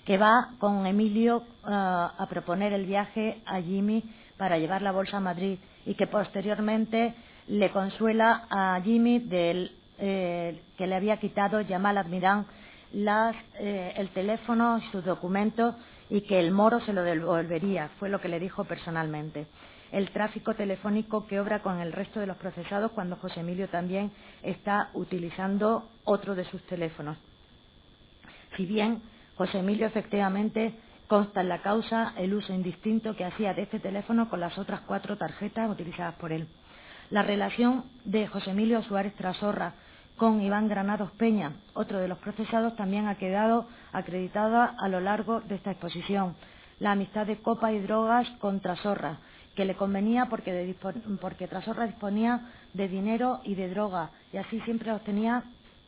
Que va con Emilio a proponer el viaje a Jimmy para llevar la bolsa a Madrid y que posteriormente le consuela a Jimmy que le había quitado Yamal Admirán el teléfono, sus documentos y que el moro se lo devolvería, fue lo que le dijo personalmente. El tráfico telefónico que obra con el resto de los procesados cuando José Emilio también está utilizando otro de sus teléfonos. Si bien José Emilio efectivamente consta en la causa el uso indistinto que hacía de este teléfono con las otras 4 tarjetas utilizadas por él. La relación de José Emilio Suárez Trasorras con Iván Granados Peña, otro de los procesados, también ha quedado acreditada a lo largo de esta exposición. La amistad de copa y drogas con Trasorras, que le convenía porque Trasorras disponía de dinero y de droga, y así siempre los tenía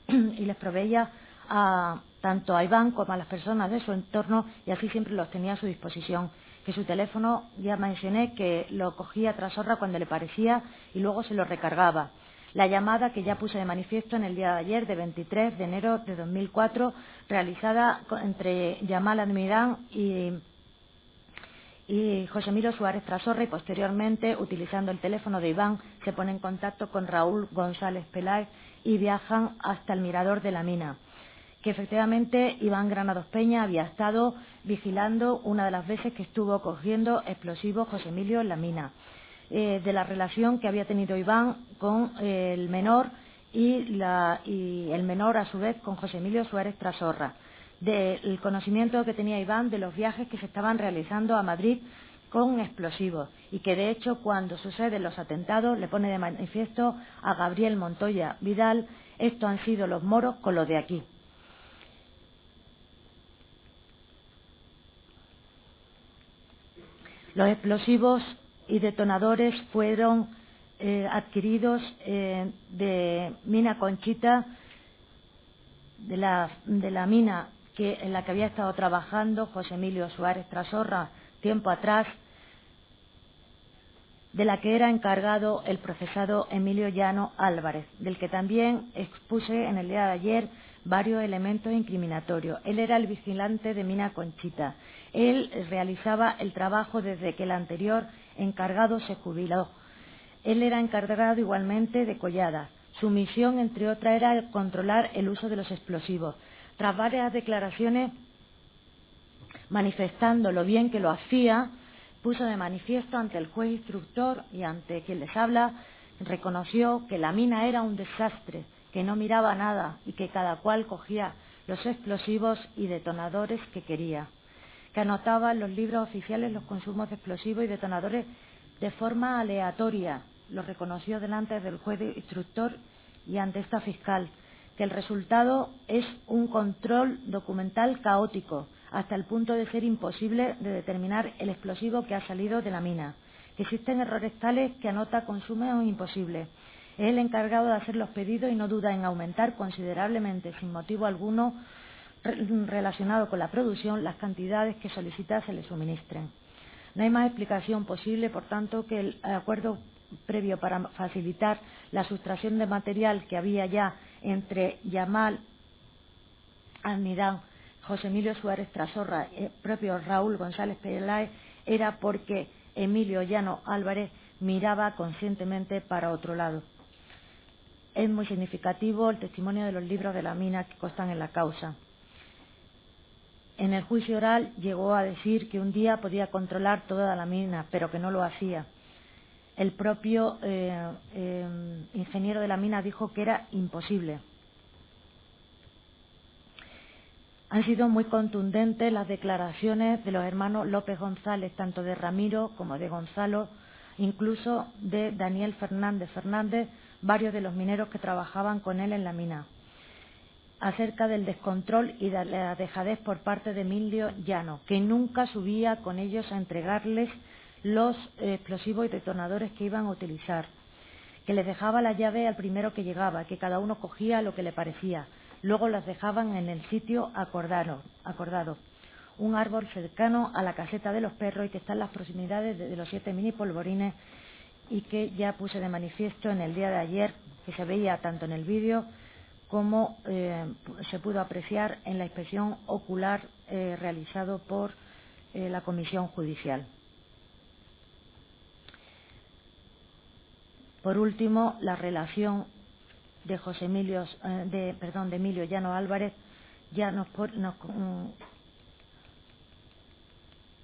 y les proveía tanto a Iván como a las personas de su entorno, y así siempre los tenía a su disposición. Que su teléfono, ya mencioné que lo cogía Trasorras cuando le parecía y luego se lo recargaba. La llamada que ya puse de manifiesto en el día de ayer, de 23 de enero de 2004, realizada entre Yamal Admirán y José Emilio Suárez Trasorras, y posteriormente, utilizando el teléfono de Iván, se pone en contacto con Raúl González Peláez y viajan hasta el Mirador de la Mina. Que efectivamente Iván Granados Peña había estado vigilando una de las veces que estuvo cogiendo explosivos José Emilio en la mina. De la relación que había tenido Iván con el menor y el menor a su vez con José Emilio Suárez Trasorras, del conocimiento que tenía Iván de los viajes que se estaban realizando a Madrid con explosivos, y que de hecho cuando suceden los atentados le pone de manifiesto a Gabriel Montoya Vidal: estos han sido los moros con los de aquí. Los explosivos y detonadores fueron adquiridos de Mina Conchita, de la mina en la que había estado trabajando José Emilio Suárez Trasorras tiempo atrás, de la que era encargado el procesado Emilio Llano Álvarez, del que también expuse en el día de ayer varios elementos incriminatorios. Él era el vigilante de Mina Conchita. Él realizaba el trabajo desde que el anterior encargado se jubiló. Él era encargado igualmente de Collada. Su misión, entre otras, era controlar el uso de los explosivos. Tras varias declaraciones manifestando lo bien que lo hacía, puso de manifiesto ante el juez instructor y ante quien les habla, reconoció que la mina era un desastre, que no miraba nada y que cada cual cogía los explosivos y detonadores que quería, que anotaba en los libros oficiales los consumos de explosivos y detonadores de forma aleatoria. Lo reconoció delante del juez instructor y ante esta fiscal, que el resultado es un control documental caótico, hasta el punto de ser imposible de determinar el explosivo que ha salido de la mina, que existen errores tales que anota consumos imposibles. Es el encargado de hacer los pedidos y no duda en aumentar considerablemente, sin motivo alguno relacionado con la producción, las cantidades que solicita se le suministren. No hay más explicación posible, por tanto, que el acuerdo previo para facilitar la sustracción de material que había ya entre Yamal Admirán, José Emilio Suárez Trasorras y el propio Raúl González Peláez era porque Emilio Llano Álvarez miraba conscientemente para otro lado. Es muy significativo el testimonio de los libros de la mina que constan en la causa. En el juicio oral llegó a decir que un día podía controlar toda la mina, pero que no lo hacía. El propio ingeniero de la mina dijo que era imposible. Han sido muy contundentes las declaraciones de los hermanos López González, tanto de Ramiro como de Gonzalo, incluso de Daniel Fernández Fernández, varios de los mineros que trabajaban con él en la mina, acerca del descontrol y de la dejadez por parte de Emilio Llano, que nunca subía con ellos a entregarles los explosivos y detonadores que iban a utilizar, que les dejaba la llave al primero que llegaba, que cada uno cogía lo que le parecía, luego las dejaban en el sitio acordado, un árbol cercano a la caseta de los perros y que está en las proximidades de los 7 mini polvorines, y que ya puse de manifiesto en el día de ayer, que se veía tanto en el vídeo como se pudo apreciar en la inspección ocular realizado por la comisión judicial. Por último, la relación de Emilio Llano Álvarez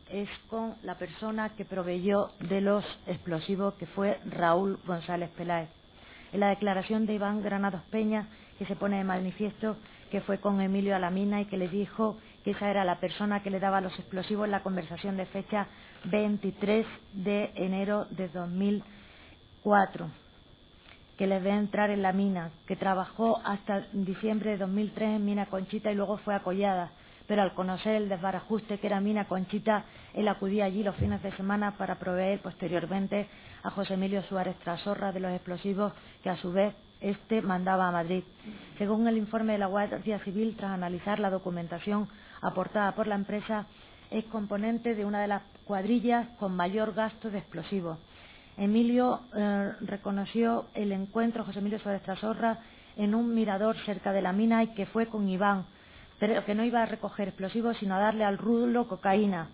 es con la persona que proveyó de los explosivos, que fue Raúl González Peláez. En la declaración de Iván Granados Peña, que se pone de manifiesto que fue con Emilio a la mina y que le dijo que esa era la persona que le daba los explosivos, en la conversación de fecha 23 de enero de 2004, que le ve entrar en la mina, que trabajó hasta diciembre de 2003 en Mina Conchita y luego fue a Collada, pero al conocer el desbarajuste que era Mina Conchita, él acudía allí los fines de semana para proveer posteriormente a José Emilio Suárez Trasorra de los explosivos que a su vez mandaba a Madrid. Según el informe de la Guardia Civil, tras analizar la documentación aportada por la empresa, es componente de una de las cuadrillas con mayor gasto de explosivos. Emilio reconoció el encuentro, José Emilio Suárez Trasorra, en un mirador cerca de la mina y que fue con Iván, pero que no iba a recoger explosivos sino a darle al rulo cocaína,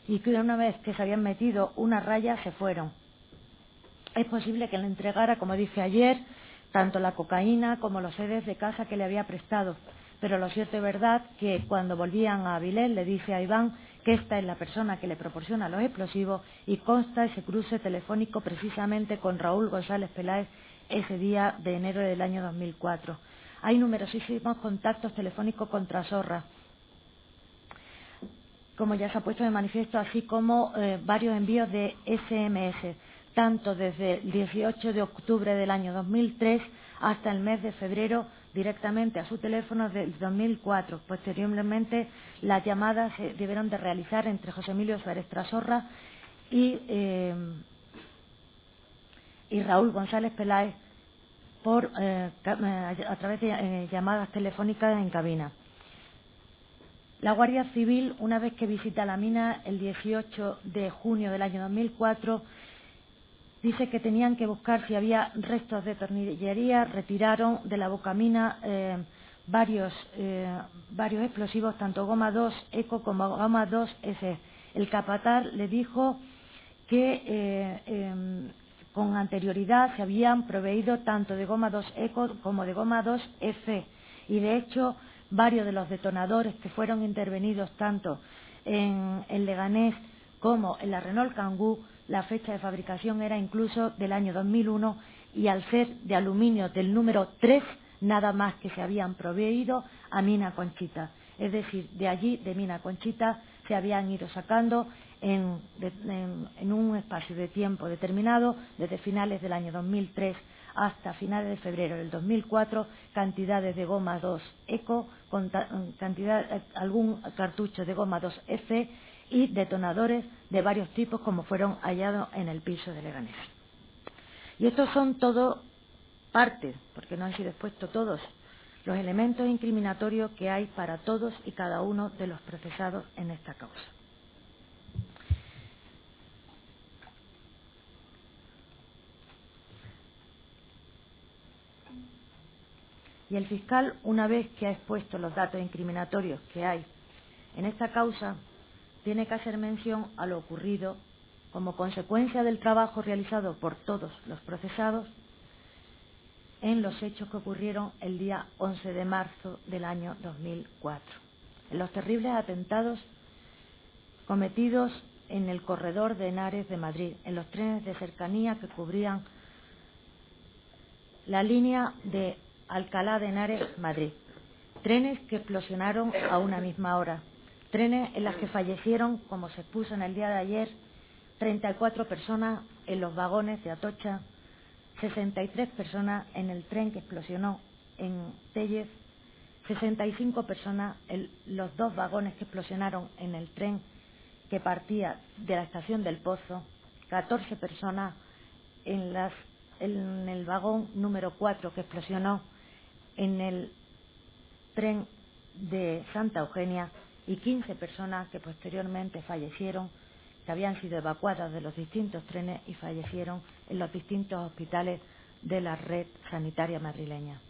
y que una vez que se habían metido una raya se fueron. Es posible que le entregara, como dije ayer, tanto la cocaína como los sedes de casa que le había prestado, pero lo cierto es verdad que cuando volvían a Avilés le dice a Iván que esta es la persona que le proporciona los explosivos, y consta ese cruce telefónico precisamente con Raúl González Peláez ese día de enero del año 2004. Hay numerosísimos contactos telefónicos con Trasorra, como ya se ha puesto de manifiesto, así como varios envíos de SMS, tanto desde el 18 de octubre del año 2003 hasta el mes de febrero, directamente a su teléfono del 2004. Posteriormente, las llamadas se debieron de realizar entre José Emilio Suárez Trasorra y Raúl González Peláez a través de llamadas telefónicas en cabina. La Guardia Civil, una vez que visita la mina el 18 de junio del año 2004, dice que tenían que buscar si había restos de tornillería. Retiraron de la bocamina varios explosivos, tanto goma 2 Eco como goma 2 F. El capataz le dijo que con anterioridad se habían proveído tanto de goma 2 Eco como de goma 2 F, y de hecho varios de los detonadores que fueron intervenidos tanto en Leganés como en la Renault Kangoo, la fecha de fabricación era incluso del año 2001, y al ser de aluminio del número 3, nada más que se habían proveído a Mina Conchita. Es decir, de allí, de Mina Conchita, se habían ido sacando en un espacio de tiempo determinado, desde finales del año 2003 hasta finales de febrero del 2004, cantidades de goma 2 Eco, algún cartucho de goma 2 F y detonadores de varios tipos, como fueron hallados en el piso de Leganés. Y estos son todo parte, porque no han sido expuestos todos, los elementos incriminatorios que hay para todos y cada uno de los procesados en esta causa. Y el fiscal, una vez que ha expuesto los datos incriminatorios que hay en esta causa, tiene que hacer mención a lo ocurrido como consecuencia del trabajo realizado por todos los procesados en los hechos que ocurrieron el día 11 de marzo del año 2004, en los terribles atentados cometidos en el corredor de Henares de Madrid, en los trenes de cercanía que cubrían la línea de Alcalá de Henares-Madrid, trenes que explosionaron a una misma hora, trenes en los que fallecieron, como se expuso en el día de ayer, 34 personas en los vagones de Atocha, 63 personas en el tren que explosionó en Tellez, 65 personas en los 2 vagones que explosionaron en el tren que partía de la estación del Pozo, 14 personas en el vagón número 4 que explosionó en el tren de Santa Eugenia y 15 personas que posteriormente fallecieron, que habían sido evacuadas de los distintos trenes y fallecieron en los distintos hospitales de la red sanitaria madrileña.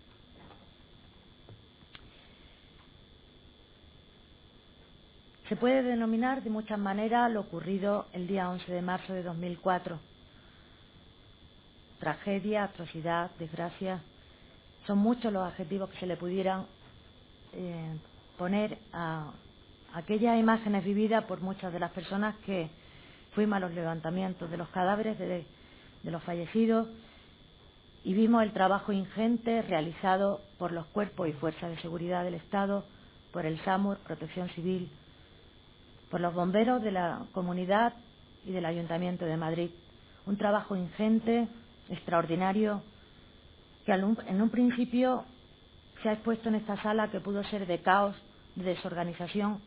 Se puede denominar de muchas maneras lo ocurrido el día 11 de marzo de 2004. Tragedia, atrocidad, desgracia. Son muchos los adjetivos que se le pudieran poner a aquellas imágenes vividas por muchas de las personas que fuimos a los levantamientos de los cadáveres de los fallecidos y vimos el trabajo ingente realizado por los cuerpos y fuerzas de seguridad del Estado, por el SAMUR, Protección Civil, por los bomberos de la comunidad y del Ayuntamiento de Madrid. Un trabajo ingente, extraordinario, que en un principio se ha expuesto en esta sala que pudo ser de caos, de desorganización,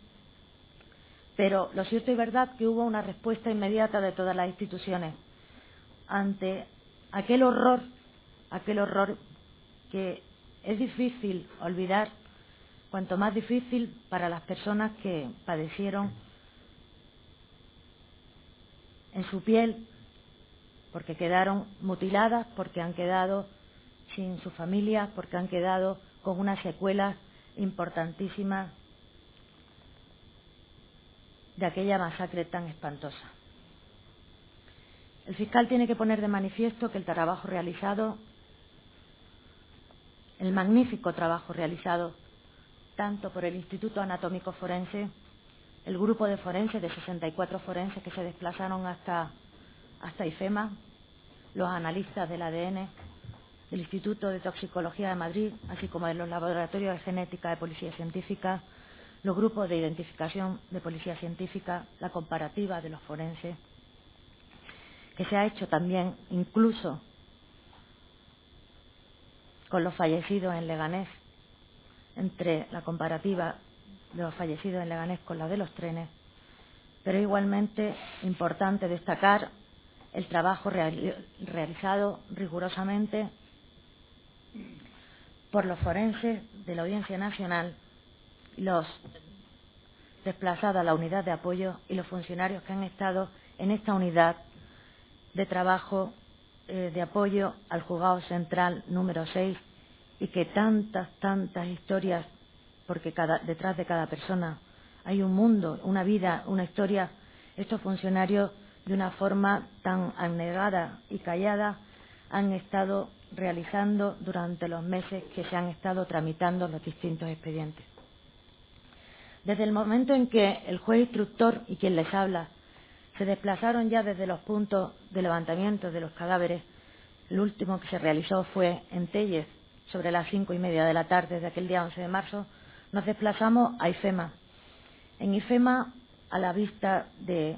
pero lo cierto y verdad que hubo una respuesta inmediata de todas las instituciones ante aquel horror que es difícil olvidar, cuanto más difícil para las personas que padecieron en su piel, porque quedaron mutiladas, porque han quedado sin su familia, porque han quedado con unas secuelas importantísimas de aquella masacre tan espantosa. El fiscal tiene que poner de manifiesto que el trabajo realizado, el magnífico trabajo realizado tanto por el Instituto Anatómico Forense, el grupo de forenses de 64 forenses que se desplazaron hasta IFEMA, los analistas del ADN, del Instituto de Toxicología de Madrid, así como de los laboratorios de genética de Policía Científica, los grupos de identificación de Policía Científica, la comparativa de los forenses, que se ha hecho también incluso con los fallecidos en Leganés, entre la comparativa de los fallecidos en Leganés con la de los trenes, pero igualmente importante destacar el trabajo realizado rigurosamente por los forenses de la Audiencia Nacional, los desplazados a la unidad de apoyo y los funcionarios que han estado en esta unidad de trabajo de apoyo al juzgado central número 6 y que tantas historias, porque detrás de cada persona hay un mundo, una vida, una historia. Estos funcionarios, de una forma tan abnegada y callada, han estado realizando durante los meses que se han estado tramitando los distintos expedientes. Desde el momento en que el juez instructor y quien les habla se desplazaron ya desde los puntos de levantamiento de los cadáveres, el último que se realizó fue en Tellez, sobre las 5:30 de la tarde de aquel día 11 de marzo, nos desplazamos a IFEMA. En IFEMA, a la vista de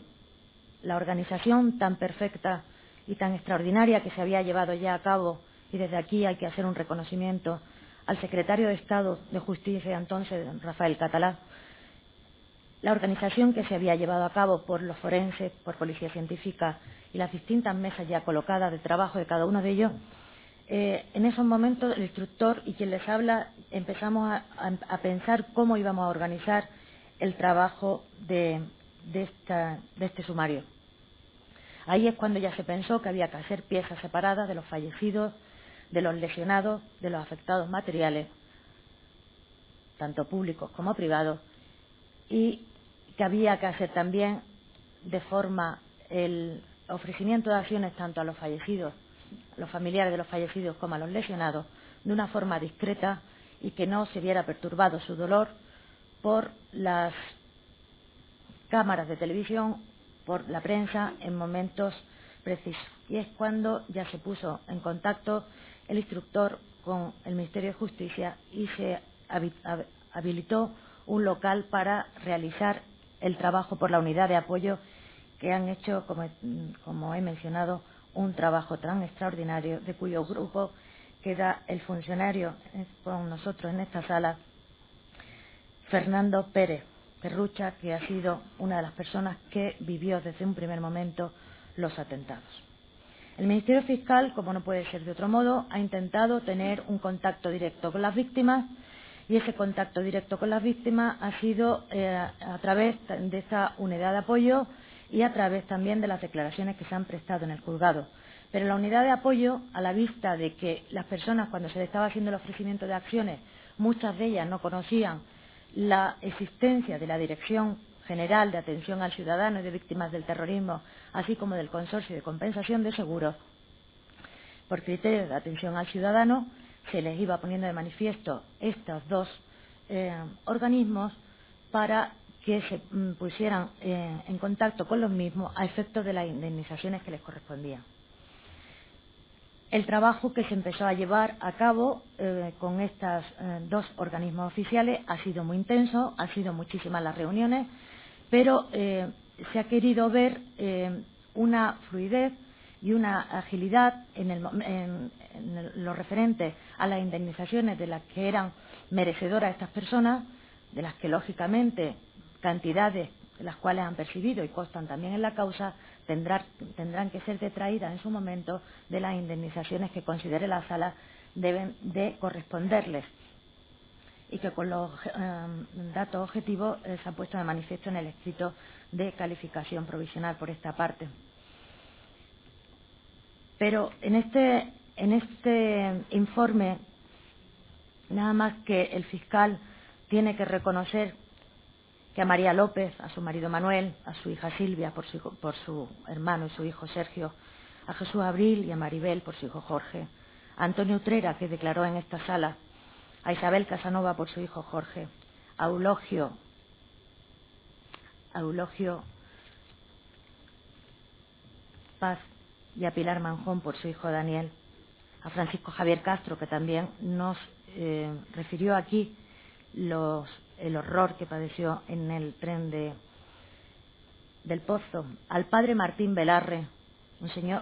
la organización tan perfecta y tan extraordinaria que se había llevado ya a cabo, y desde aquí hay que hacer un reconocimiento al secretario de Estado de Justicia entonces, Rafael Catalá, la organización que se había llevado a cabo por los forenses, por Policía Científica y las distintas mesas ya colocadas de trabajo de cada uno de ellos. En esos momentos el instructor y quien les habla empezamos a pensar cómo íbamos a organizar el trabajo de este sumario. Ahí es cuando ya se pensó que había que hacer piezas separadas de los fallecidos, de los lesionados, de los afectados materiales, tanto públicos como privados, y que había que hacer también de forma ofrecimiento de acciones tanto a los fallecidos, los familiares de los fallecidos, como a los lesionados, de una forma discreta y que no se viera perturbado su dolor por las cámaras de televisión, por la prensa en momentos precisos. Y es cuando ya se puso en contacto el instructor con el Ministerio de Justicia y se habilitó un local para realizar el trabajo por la unidad de apoyo, que han hecho, como he mencionado, un trabajo tan extraordinario, de cuyo grupo queda el funcionario con nosotros en esta sala, Fernando Pérez Perrucha, que ha sido una de las personas que vivió desde un primer momento los atentados. El Ministerio Fiscal, como no puede ser de otro modo, ha intentado tener un contacto directo con las víctimas, y ese contacto directo con las víctimas ha sido a través de esta unidad de apoyo y a través también de las declaraciones que se han prestado en el juzgado. Pero la unidad de apoyo, a la vista de que las personas, cuando se les estaba haciendo el ofrecimiento de acciones, muchas de ellas no conocían la existencia de la Dirección General de Atención al Ciudadano y de Víctimas del Terrorismo, así como del Consorcio de Compensación de Seguros, por criterios de atención al ciudadano, se les iba poniendo de manifiesto estos dos organismos para que se pusieran en contacto con los mismos a efectos de las indemnizaciones que les correspondían. El trabajo que se empezó a llevar a cabo con estos dos organismos oficiales ha sido muy intenso, han sido muchísimas las reuniones, pero se ha querido ver una fluidez y una agilidad en lo referente a las indemnizaciones de las que eran merecedoras estas personas, de las que lógicamente cantidades de las cuales han percibido y constan también en la causa tendrán que ser detraídas en su momento de las indemnizaciones que considere la sala deben de corresponderles, y que con los datos objetivos se ha puesto de manifiesto en el escrito de calificación provisional por esta parte. Pero en este informe, nada más que el fiscal tiene que reconocer que a María López, a su marido Manuel, a su hija Silvia por su hermano y su hijo Sergio, a Jesús Abril y a Maribel por su hijo Jorge, a Antonio Utrera, que declaró en esta sala, a Isabel Casanova por su hijo Jorge, a Eulogio Paz y a Pilar Manjón por su hijo Daniel, a Francisco Javier Castro, que también nos refirió aquí el horror que padeció en el tren del Pozo, al padre Martín Velarre,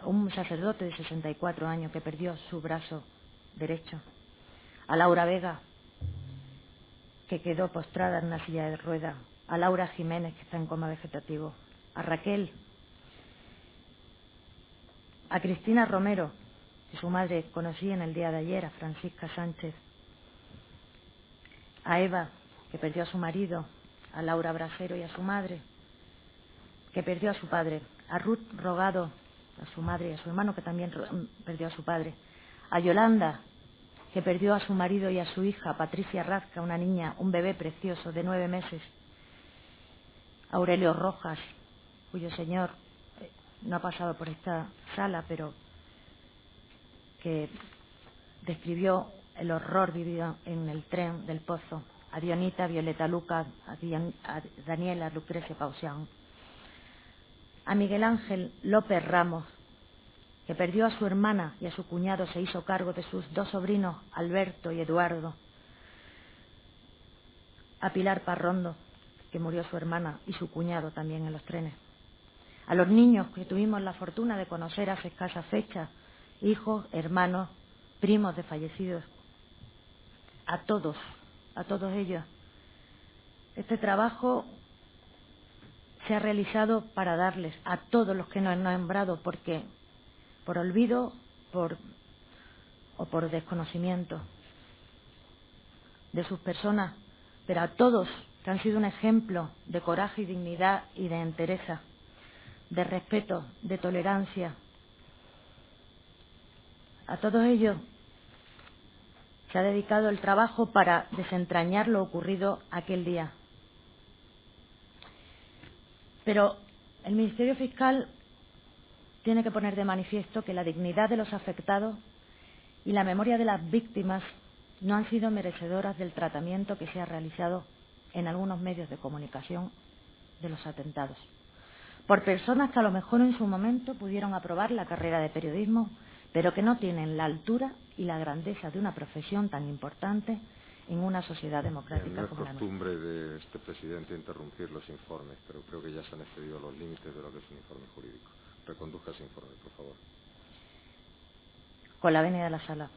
un sacerdote de 64 años que perdió su brazo derecho, a Laura Vega, que quedó postrada en una silla de ruedas, a Laura Jiménez, que está en coma vegetativo, a Raquel, a Cristina Romero, que su madre conocía en el día de ayer, a Francisca Sánchez, a Eva, que perdió a su marido, a Laura Brasero y a su madre, que perdió a su padre, a Ruth Rogado, a su madre y a su hermano, que también perdió a su padre, a Yolanda, que perdió a su marido y a su hija, Patricia Razca, una niña, un bebé precioso de 9 meses, a Aurelio Rojas, cuyo señor no ha pasado por esta sala, pero que describió el horror vivido en el tren del Pozo, a Dionita, Violeta Lucas, a Daniela Lucrecia Pausián, a Miguel Ángel López Ramos, que perdió a su hermana y a su cuñado, se hizo cargo de sus 2 sobrinos, Alberto y Eduardo, a Pilar Parrondo, que murió su hermana y su cuñado también en los trenes, a los niños que tuvimos la fortuna de conocer hace escasas fechas, hijos, hermanos, primos de fallecidos, a todos ellos. Este trabajo se ha realizado para darles a todos los que no han nombrado, porque por olvido o por desconocimiento de sus personas, pero a todos que han sido un ejemplo de coraje y dignidad y de entereza, de respeto, de tolerancia. A todos ellos se ha dedicado el trabajo para desentrañar lo ocurrido aquel día. Pero el Ministerio Fiscal tiene que poner de manifiesto que la dignidad de los afectados y la memoria de las víctimas no han sido merecedoras del tratamiento que se ha realizado en algunos medios de comunicación de los atentados, por personas que a lo mejor en su momento pudieron aprobar la carrera de periodismo, pero que no tienen la altura y la grandeza de una profesión tan importante en una sociedad democrática como la nuestra. No es costumbre de este presidente interrumpir los informes, pero creo que ya se han excedido los límites de lo que es un informe jurídico. Reconduzca ese informe, por favor. Con la venia de la sala.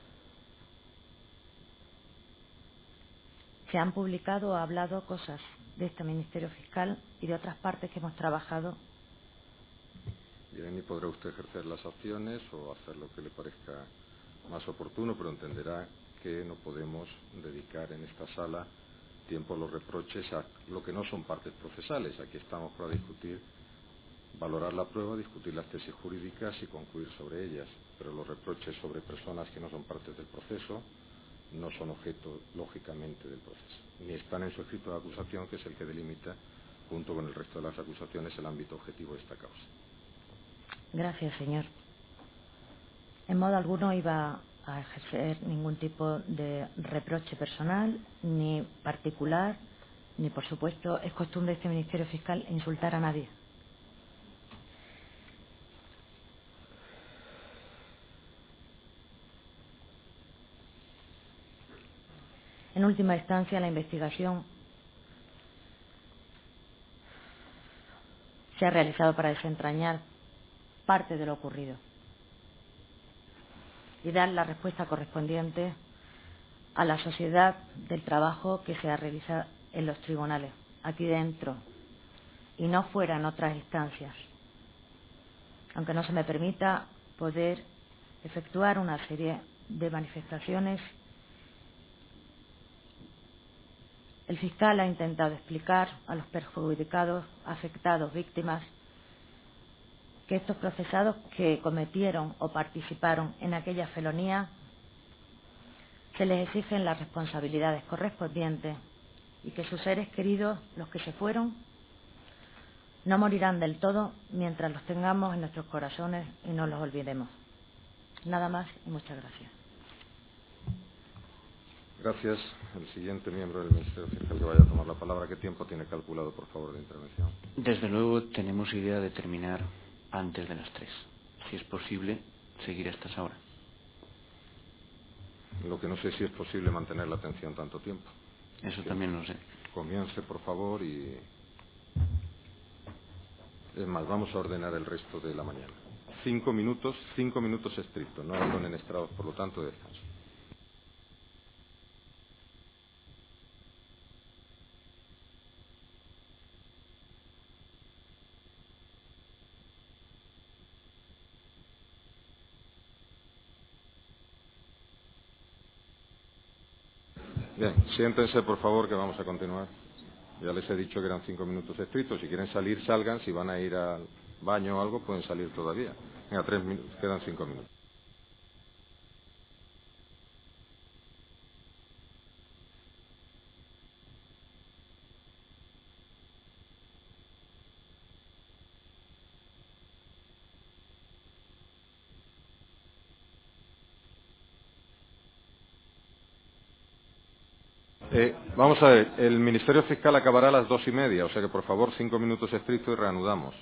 Se han publicado o hablado cosas de este Ministerio Fiscal y de otras partes que hemos trabajado. Bien, y podrá usted ejercer las acciones o hacer lo que le parezca más oportuno, pero entenderá que no podemos dedicar en esta sala tiempo a los reproches a lo que no son partes procesales. Aquí estamos para discutir, valorar la prueba, discutir las tesis jurídicas y concluir sobre ellas. Pero los reproches sobre personas que no son partes del proceso no son objeto, lógicamente, del proceso. Ni están en su escrito de acusación, que es el que delimita, junto con el resto de las acusaciones, el ámbito objetivo de esta causa. Gracias, señor. En modo alguno iba a ejercer ningún tipo de reproche personal, ni particular, ni, por supuesto, es costumbre de este Ministerio Fiscal insultar a nadie. En última instancia, la investigación se ha realizado para desentrañar parte de lo ocurrido y dar la respuesta correspondiente a la sociedad del trabajo que se realiza en los tribunales, aquí dentro, y no fuera en otras instancias, aunque no se me permita poder efectuar una serie de manifestaciones. El fiscal ha intentado explicar a los perjudicados, afectados, víctimas, que estos procesados que cometieron o participaron en aquella felonía se les exigen las responsabilidades correspondientes y que sus seres queridos, los que se fueron, no morirán del todo mientras los tengamos en nuestros corazones y no los olvidemos. Nada más y muchas gracias. Gracias. El siguiente miembro del Ministerio Fiscal que vaya a tomar la palabra, ¿qué tiempo tiene calculado, por favor, de intervención? Desde luego tenemos idea de terminar antes de las 3. Si es posible, seguir hasta esa hora. Lo que no sé si es posible mantener la atención tanto tiempo. Eso también lo sé. Comience, por favor, y... Es más, vamos a ordenar el resto de la mañana. 5 minutos estrictos, no abandonen estrados, por lo tanto, de descanso. Bien, siéntense, por favor, que vamos a continuar. Ya les he dicho que eran 5 minutos estrictos. Si quieren salir, salgan. Si van a ir al baño o algo, pueden salir todavía. Venga, 3 minutos, quedan 5 minutos. Vamos a ver, el Ministerio Fiscal acabará a las 2:30, o sea que por favor 5 minutos estrictos y reanudamos.